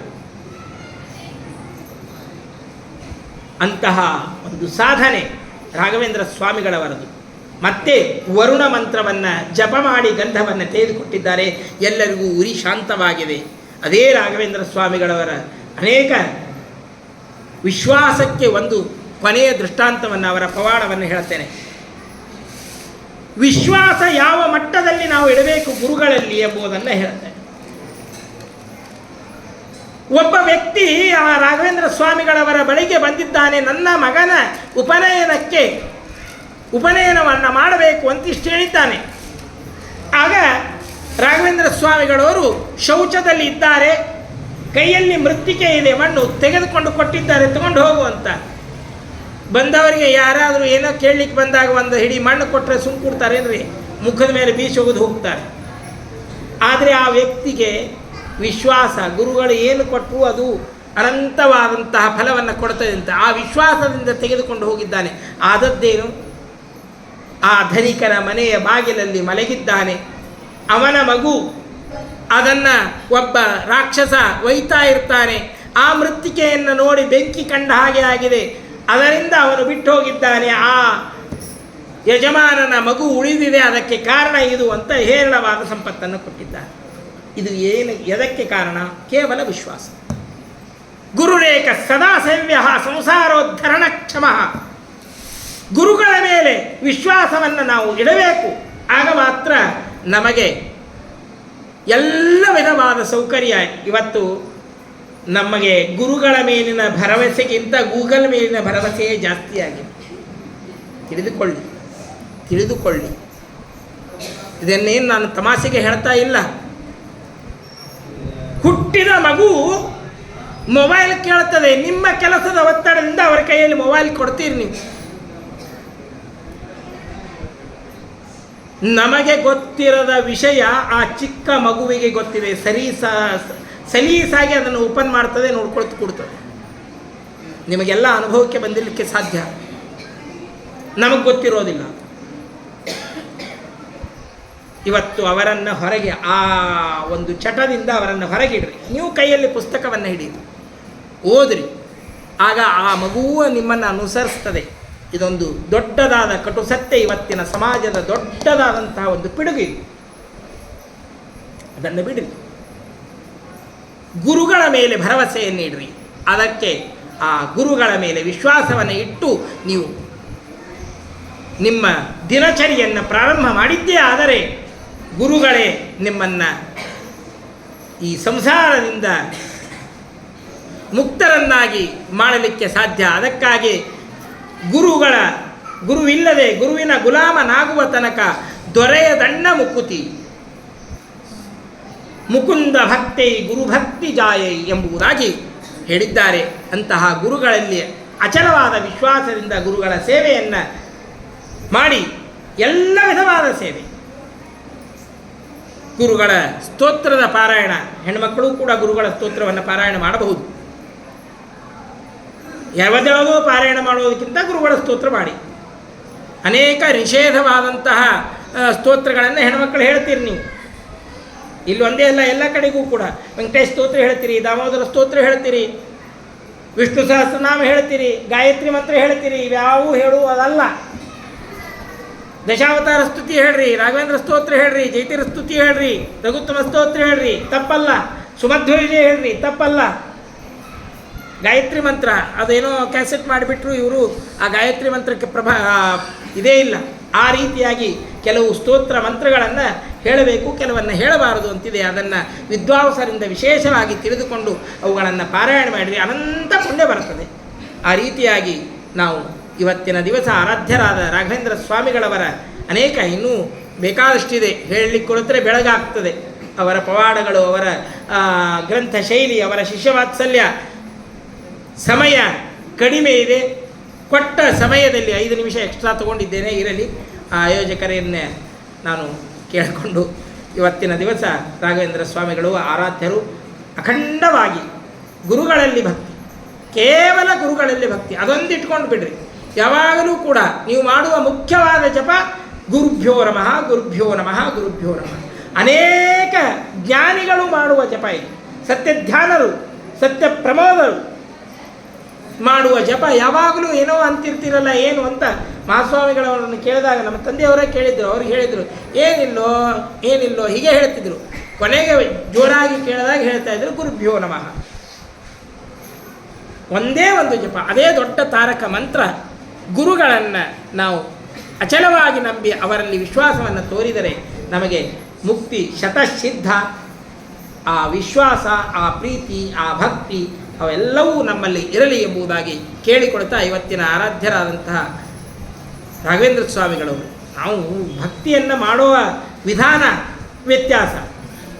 ಅಂತಹ ಒಂದು ಸಾಧನೆ ರಾಘವೇಂದ್ರ ಸ್ವಾಮಿಗಳವರದು. ಮತ್ತೆ ವರುಣ ಮಂತ್ರವನ್ನು ಜಪ ಮಾಡಿ ಗಂಧವನ್ನು ತೆಗೆದುಕೊಟ್ಟಿದ್ದಾರೆ. ಎಲ್ಲರಿಗೂ ಉರಿ ಶಾಂತವಾಗಿದೆ. ಅದೇ ರಾಘವೇಂದ್ರ ಸ್ವಾಮಿಗಳವರ ಅನೇಕ ವಿಶ್ವಾಸಕ್ಕೆ ಒಂದು ಕೊನೆಯ ದೃಷ್ಟಾಂತವನ್ನು, ಅವರ ಪವಾಡವನ್ನು ಹೇಳ್ತೇನೆ. ವಿಶ್ವಾಸ ಯಾವ ಮಟ್ಟದಲ್ಲಿ ನಾವು ಇಡಬೇಕು ಗುರುಗಳಲ್ಲಿ ಎಂಬುದನ್ನು ಹೇಳ್ತೇನೆ. ಒಬ್ಬ ವ್ಯಕ್ತಿ ಆ ರಾಘವೇಂದ್ರ ಸ್ವಾಮಿಗಳವರ ಬಳಿಗೆ ಬಂದಿದ್ದಾನೆ, ನನ್ನ ಮಗನ ಉಪನಯನವನ್ನು ಮಾಡಬೇಕು ಅಂತ ಇಷ್ಟು ಹೇಳಿದ್ದಾನೆ. ಆಗ ರಾಘವೇಂದ್ರ ಸ್ವಾಮಿಗಳವರು ಶೌಚದಲ್ಲಿ ಇದ್ದಾರೆ, ಕೈಯಲ್ಲಿ ಮೃತ್ತಿಕೆ ಇದೆ, ಮಣ್ಣು ತೆಗೆದುಕೊಂಡು ಕೊಟ್ಟಿದ್ದಾರೆ, ತಗೊಂಡು ಹೋಗುವಂತ. ಬಂದವರಿಗೆ ಯಾರಾದರೂ ಏನೋ ಕೇಳಲಿಕ್ಕೆ ಬಂದಾಗ ಒಂದು ಹಿಡಿ ಮಣ್ಣು ಕೊಟ್ಟರೆ ಸುಮ್ಮ ಕೊಡ್ತಾರೇನ್ರಿ, ಮುಖದ ಮೇಲೆ ಬೀಸಿ ಹೋಗೋದು ಹೋಗ್ತಾರೆ. ಆದರೆ ಆ ವ್ಯಕ್ತಿಗೆ ವಿಶ್ವಾಸ, ಗುರುಗಳು ಏನು ಕೊಟ್ಟರು ಅದು ಅನಂತವಾದಂತಹ ಫಲವನ್ನು ಕೊಡ್ತದೆ ಅಂತ ಆ ವಿಶ್ವಾಸದಿಂದ ತೆಗೆದುಕೊಂಡು ಹೋಗಿದ್ದಾನೆ. ಆದದ್ದೇನು, ಆ ಧನಿಕನ ಮನೆಯ ಬಾಗಿಲಲ್ಲಿ ಮಲಗಿದ್ದಾನೆ. ಅವನ ಮಗು ಅದನ್ನು ಒಬ್ಬ ರಾಕ್ಷಸ ಒಯ್ತಾ ಇರ್ತಾನೆ. ಆ ಮೃತ್ತಿಕೆಯನ್ನು ನೋಡಿ ಬೆಂಕಿ ಕಂಡ ಹಾಗೆ ಆಗಿದೆ, ಅದರಿಂದ ಅವನು ಬಿಟ್ಟು ಹೋಗಿದ್ದಾನೆ. ಆ ಯಜಮಾನನ ಮಗು ಉಳಿದಿದೆ, ಅದಕ್ಕೆ ಕಾರಣ ಇದು ಅಂತ ಹೇರಳವಾದ ಸಂಪತ್ತನ್ನು ಕೊಟ್ಟಿದ್ದಾನೆ. ಇದು ಎದಕ್ಕೆ ಕಾರಣ? ಕೇವಲ ವಿಶ್ವಾಸ. ಗುರುರೇಕ ಸದಾ ಸೇವ್ಯ ಸಂಸಾರೋದ್ಧರಣ ಕ್ಷಮ. ಗುರುಗಳ ಮೇಲೆ ವಿಶ್ವಾಸವನ್ನು ನಾವು ಇಡಬೇಕು. ಆಗ ಮಾತ್ರ ನಮಗೆ ಎಲ್ಲ ವಿಧವಾದ ಸೌಕರ್ಯ. ಇವತ್ತು ನಮಗೆ ಗುರುಗಳ ಮೇಲಿನ ಭರವಸೆಗಿಂತ ಗೂಗಲ್ ಮೇಲಿನ ಭರವಸೆಯೇ ಜಾಸ್ತಿಯಾಗಿದೆ. ತಿಳಿದುಕೊಳ್ಳಿ. ಇದನ್ನೇನು ನಾನು ತಮಾಷೆಗೆ ಹೇಳ್ತಾ ಇಲ್ಲ. ಹುಟ್ಟಿದ ಮಗು ಮೊಬೈಲ್ ಕೇಳ್ತದೆ, ನಿಮ್ಮ ಕೆಲಸದ ಒತ್ತಡದಿಂದ ಅವರ ಕೈಯಲ್ಲಿ ಮೊಬೈಲ್ ಕೊಡ್ತೀರಿ ನೀವು. ನಮಗೆ ಗೊತ್ತಿರದ ವಿಷಯ ಆ ಚಿಕ್ಕ ಮಗುವಿಗೆ ಗೊತ್ತಿದೆ. ಸಲೀಸಾಗಿ ಅದನ್ನು ಓಪನ್ ಮಾಡ್ತದೆ, ನೋಡ್ಕೊಳ್ತು ಕೊಡ್ತದೆ. ನಿಮಗೆಲ್ಲ ಅನುಭವಕ್ಕೆ ಬಂದಿರಲಿಕ್ಕೆ ಸಾಧ್ಯ, ನಮಗೆ ಗೊತ್ತಿರೋದಿಲ್ಲ. ಇವತ್ತು ಅವರನ್ನು ಹೊರಗೆ, ಆ ಒಂದು ಚಟದಿಂದ ಅವರನ್ನು ಹೊರಗಿಡ್ರಿ. ನೀವು ಕೈಯಲ್ಲಿ ಪುಸ್ತಕವನ್ನು ಹಿಡೀರಿ, ಓದ್ರಿ. ಆಗ ಆ ಮಗುವು ನಿಮ್ಮನ್ನು ಅನುಸರಿಸ್ತದೆ. ಇದೊಂದು ದೊಡ್ಡದಾದ ಕಟು ಸತ್ಯ, ಇವತ್ತಿನ ಸಮಾಜದ ದೊಡ್ಡದಾದಂತಹ ಒಂದು ಪಿಡುಗು ಇದು. ಅದನ್ನು ಬಿಡ್ರಿ. ಗುರುಗಳ ಮೇಲೆ ಭರವಸೆಯನ್ನು ಇಡ್ರಿ. ಅದಕ್ಕೆ ಆ ಗುರುಗಳ ಮೇಲೆ ವಿಶ್ವಾಸವನ್ನು ಇಟ್ಟು ನೀವು ನಿಮ್ಮ ದಿನಚರಿಯನ್ನು ಪ್ರಾರಂಭ ಮಾಡಿದ್ದೇ ಆದರೆ ಗುರುಗಳೇ ನಿಮ್ಮನ್ನು ಈ ಸಂಸಾರದಿಂದ ಮುಕ್ತರನ್ನಾಗಿ ಮಾಡಲಿಕ್ಕೆ ಸಾಧ್ಯ. ಅದಕ್ಕಾಗಿ ಗುರುವಿಲ್ಲದೆ ಗುರುವಿನ ಗುಲಾಮನಾಗುವ ತನಕ ದೊರೆಯದಣ್ಣ ಮುಕುತಿ, ಮುಕುಂದ ಭಕ್ತೈ ಗುರುಭಕ್ತಿ ಜಾಯೈ ಎಂಬುದಾಗಿ ಹೇಳಿದ್ದಾರೆ. ಅಂತಹ ಗುರುಗಳಲ್ಲಿ ಅಚಲವಾದ ವಿಶ್ವಾಸದಿಂದ ಗುರುಗಳ ಸೇವೆಯನ್ನು ಮಾಡಿ, ಎಲ್ಲ ವಿಧವಾದ ಸೇವೆ. ಗುರುಗಳ ಸ್ತೋತ್ರದ ಪಾರಾಯಣ, ಹೆಣ್ಮಕ್ಕಳು ಕೂಡ ಗುರುಗಳ ಸ್ತೋತ್ರವನ್ನು ಪಾರಾಯಣ ಮಾಡಬಹುದು. ಯಾವುದ್ಯಾವುದೋ ಪಾರಾಯಣ ಮಾಡೋದಕ್ಕಿಂತ ಗುರುಗಳ ಸ್ತೋತ್ರ ಮಾಡಿ. ಅನೇಕ ನಿಷೇಧವಾದಂತಹ ಸ್ತೋತ್ರಗಳನ್ನು ಹೆಣ್ಮಕ್ಕಳು ಹೇಳ್ತೀರಿ ನೀವು. ಇಲ್ಲಿ ಒಂದೇ ಅಲ್ಲ, ಎಲ್ಲ ಕಡೆಗೂ ಕೂಡ ವೆಂಕಟೇಶ ಸ್ತೋತ್ರ ಹೇಳ್ತೀರಿ, ದಾಮೋದರ ಸ್ತೋತ್ರ ಹೇಳ್ತೀರಿ, ವಿಷ್ಣು ಸಹಸ್ರನಾಮ ಹೇಳ್ತೀರಿ, ಗಾಯತ್ರಿ ಮಂತ್ರ ಹೇಳ್ತೀರಿ. ಇವ್ಯಾವೂ ಹೇಳುವುದಲ್ಲ. ದಶಾವತಾರ ಸ್ತುತಿ ಹೇಳ್ರಿ, ರಾಘವೇಂದ್ರ ಸ್ತೋತ್ರ ಹೇಳ್ರಿ, ಜೈತಿರ ಸ್ತುತಿ ಹೇಳ್ರಿ, ರಘುತ್ತಮ ಸ್ತೋತ್ರ ಹೇಳ್ರಿ, ತಪ್ಪಲ್ಲ. ಸುಮಧ್ವರಿಜೆ ಹೇಳ್ರಿ, ತಪ್ಪಲ್ಲ. ಗಾಯತ್ರಿ ಮಂತ್ರ ಅದೇನೋ ಕ್ಯಾಸೆಟ್ ಮಾಡಿಬಿಟ್ರು ಇವರು, ಆ ಗಾಯತ್ರಿ ಮಂತ್ರಕ್ಕೆ ಇದೇ ಇಲ್ಲ. ಆ ರೀತಿಯಾಗಿ ಕೆಲವು ಸ್ತೋತ್ರ ಮಂತ್ರಗಳನ್ನು ಹೇಳಬೇಕು, ಕೆಲವನ್ನು ಹೇಳಬಾರದು ಅಂತಿದೆ. ಅದನ್ನು ವಿದ್ವಾಂಸರಿಂದ ವಿಶೇಷವಾಗಿ ತಿಳಿದುಕೊಂಡು ಅವುಗಳನ್ನು ಪಾರಾಯಣ ಮಾಡಿದರೆ ಅನಂತ ಪುಣ್ಯ ಬರ್ತದೆ. ಆ ರೀತಿಯಾಗಿ ನಾವು ಇವತ್ತಿನ ದಿವಸ ಆರಾಧ್ಯರಾದ ರಾಘವೇಂದ್ರ ಸ್ವಾಮಿಗಳವರ ಅನೇಕ ಇನ್ನೂ ಬೇಕಾದಷ್ಟಿದೆ, ಹೇಳಲಿಕ್ಕೆ ಕೊಡುತ್ತರೆ ಬೆಳಗಾಗ್ತದೆ. ಅವರ ಪವಾಡಗಳು, ಅವರ ಗ್ರಂಥ ಶೈಲಿ, ಅವರ ಶಿಷ್ಯವಾತ್ಸಲ್ಯ. ಸಮಯ ಕಡಿಮೆ ಇದೆ, ಕೊಟ್ಟ ಸಮಯದಲ್ಲಿ 5 ನಿಮಿಷ ಎಕ್ಸ್ಟ್ರಾ ತಗೊಂಡಿದ್ದೇನೆ, ಇರಲಿ. ಆ ಆಯೋಜಕರನ್ನೇ ನಾನು ಕೇಳಿಕೊಂಡು ಇವತ್ತಿನ ದಿವಸ ರಾಘವೇಂದ್ರ ಸ್ವಾಮಿಗಳು ಆರಾಧ್ಯರು. ಅಖಂಡವಾಗಿ ಗುರುಗಳಲ್ಲಿ ಭಕ್ತಿ, ಕೇವಲ ಗುರುಗಳಲ್ಲಿ ಭಕ್ತಿ, ಅದೊಂದು ಇಟ್ಕೊಂಡು ಬಿಡ್ರಿ. ಯಾವಾಗಲೂ ಕೂಡ ನೀವು ಮಾಡುವ ಮುಖ್ಯವಾದ ಜಪ ಗುರುಭ್ಯೋ ನಮಃ, ಗುರುಭ್ಯೋ ನಮಃ, ಗುರುಭ್ಯೋ ನಮಃ. ಅನೇಕ ಜ್ಞಾನಿಗಳು ಮಾಡುವ ಜಪ ಇದು. ಸತ್ಯ ಧ್ಯಾನರು, ಸತ್ಯ ಪ್ರಮೋದರು ಮಾಡುವ ಜಪ ಯಾವಾಗಲೂ ಏನೋ ಅಂತಿರ್ತಿರಲ್ಲ, ಏನು ಅಂತ ಮಹಾಸ್ವಾಮಿಗಳವರನ್ನು ಕೇಳಿದಾಗ ನಮ್ಮ ತಂದೆಯವರೇ ಕೇಳಿದ್ರು. ಅವ್ರಿಗೆ ಹೇಳಿದರು ಏನಿಲ್ಲೋ ಹೀಗೆ ಹೇಳ್ತಿದ್ರು. ಕೊನೆಗೆ ಜೋರಾಗಿ ಕೇಳಿದಾಗ ಹೇಳ್ತಾ ಇದ್ರು ಗುರುಭ್ಯೋ ನಮಃ. ಒಂದೇ ಒಂದು ಜಪ, ಅದೇ ದೊಡ್ಡ ತಾರಕ ಮಂತ್ರ. ಗುರುಗಳನ್ನು ನಾವು ಅಚಲವಾಗಿ ನಂಬಿ ಅವರಲ್ಲಿ ವಿಶ್ವಾಸವನ್ನು ತೋರಿದರೆ ನಮಗೆ ಮುಕ್ತಿ ಶತಸಿದ್ಧ. ಆ ವಿಶ್ವಾಸ, ಆ ಪ್ರೀತಿ, ಆ ಭಕ್ತಿ ಅವೆಲ್ಲವೂ ನಮ್ಮಲ್ಲಿ ಇರಲಿ ಎಂಬುದಾಗಿ ಕೇಳಿಕೊಳ್ತಾ ಇವತ್ತಿನ ಆರಾಧ್ಯರಾದಂತಹ ರಾಘವೇಂದ್ರ ಸ್ವಾಮಿಗಳವರು, ನಾವು ಭಕ್ತಿಯನ್ನು ಮಾಡುವ ವಿಧಾನ ವ್ಯತ್ಯಾಸ.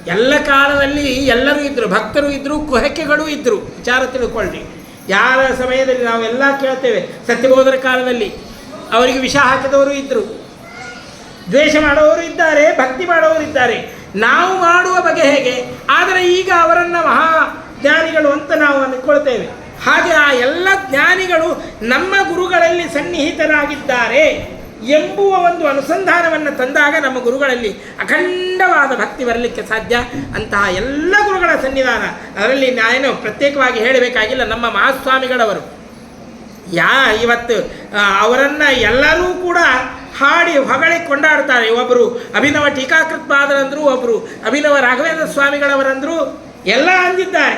ಎಲ್ಲ ಕಾಲದಲ್ಲಿ ಎಲ್ಲರೂ ಇದ್ದರು, ಭಕ್ತರು ಇದ್ದರು, ಕುಹಕೆಗಳು ಇದ್ದರು. ವಿಚಾರ ತಿಳ್ಕೊಳ್ಳಿ. ಯಾರ ಸಮಯದಲ್ಲಿ ನಾವೆಲ್ಲ ಕೇಳ್ತೇವೆ, ಸತ್ಯಬೋಧರ ಕಾಲದಲ್ಲಿ ಅವರಿಗೆ ವಿಷ ಹಾಕಿದವರು ಇದ್ದರು, ದ್ವೇಷ ಮಾಡುವವರು ಇದ್ದಾರೆ, ಭಕ್ತಿ ಮಾಡುವವರು ಇದ್ದಾರೆ. ನಾವು ಮಾಡುವ ಬಗೆ ಹೇಗೆ? ಆದರೆ ಈಗ ಅವರನ್ನು ಮಹಾ ಜ್ಞಾನಿಗಳು ಅಂತ ನಾವು ಅಂದ್ಕೊಳ್ತೇವೆ. ಹಾಗೆ ಆ ಎಲ್ಲ ಜ್ಞಾನಿಗಳು ನಮ್ಮ ಗುರುಗಳಲ್ಲಿ ಸನ್ನಿಹಿತರಾಗಿದ್ದಾರೆ ಎಂಬುವ ಒಂದು ಅನುಸಂಧಾನವನ್ನು ತಂದಾಗ ನಮ್ಮ ಗುರುಗಳಲ್ಲಿ ಅಖಂಡವಾದ ಭಕ್ತಿ ಬರಲಿಕ್ಕೆ ಸಾಧ್ಯ. ಅಂತಹ ಎಲ್ಲ ಗುರುಗಳ ಸನ್ನಿಧಾನ, ಅದರಲ್ಲಿ ನಾನೇನು ಪ್ರತ್ಯೇಕವಾಗಿ ಹೇಳಬೇಕಾಗಿಲ್ಲ. ನಮ್ಮ ಮಹಾಸ್ವಾಮಿಗಳವರು ಇವತ್ತು ಅವರನ್ನು ಎಲ್ಲರೂ ಕೂಡ ಹಾಡಿ ಹೊಗಳಿ ಕೊಂಡಾಡ್ತಾರೆ. ಒಬ್ಬರು ಅಭಿನವ ಟೀಕಾಕೃತ್ಪಾದರಂದರು, ಒಬ್ಬರು ಅಭಿನವ ರಾಘವೇಂದ್ರ ಸ್ವಾಮಿಗಳವರಂದರು, ಎಲ್ಲ ಅಂದಿದ್ದಾರೆ.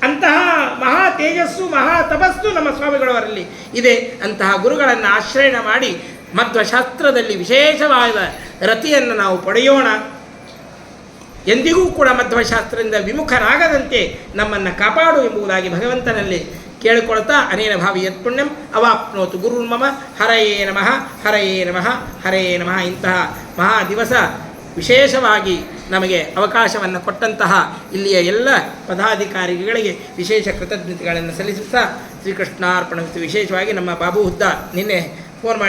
ಅಂತಹ ಮಹಾ ತೇಜಸ್ಸು, ಮಹಾ ತಪಸ್ಸು ನಮ್ಮ ಸ್ವಾಮಿಗಳವರಲ್ಲಿ ಇದೆ. ಅಂತಹ ಗುರುಗಳನ್ನು ಆಶ್ರಯಣ ಮಾಡಿ ಮಧ್ವಶಾಸ್ತ್ರದಲ್ಲಿ ವಿಶೇಷವಾದ ರತಿಯನ್ನು ನಾವು ಪಡೆಯೋಣ. ಎಂದಿಗೂ ಕೂಡ ಮಧ್ವಶಾಸ್ತ್ರದಿಂದ ವಿಮುಖರಾಗದಂತೆ ನಮ್ಮನ್ನು ಕಾಪಾಡು ಎಂಬುದಾಗಿ ಭಗವಂತನಲ್ಲಿ ಕೇಳಿಕೊಳ್ತಾ, ಅನೇನ ಭಾವಿ ಯತ್ಪುಣ್ಯಂ ಅವಾಪ್ನೋತು ಗುರುರ್ಮಮ ಹರಯೇ ನಮಃ, ಹರಯೇ ನಮಃ, ಹರಯೇ ನಮಃ. ಇಂತಹ ಮಹಾ ದಿವಸ ವಿಶೇಷವಾಗಿ ನಮಗೆ ಅವಕಾಶವನ್ನು ಕೊಟ್ಟಂತಹ ಇಲ್ಲಿಯ ಎಲ್ಲ ಪದಾಧಿಕಾರಿಗಳಿಗೆ ವಿಶೇಷ ಕೃತಜ್ಞತೆಗಳನ್ನು ಸಲ್ಲಿಸುತ್ತಾ ಶ್ರೀಕೃಷ್ಣಾರ್ಪಣ. ವಿಶೇಷವಾಗಿ ನಮ್ಮ ಬಾಬು ಹುದ್ದ ನಿನ್ನೆ ಫೋನ್ ಮಾಡಿ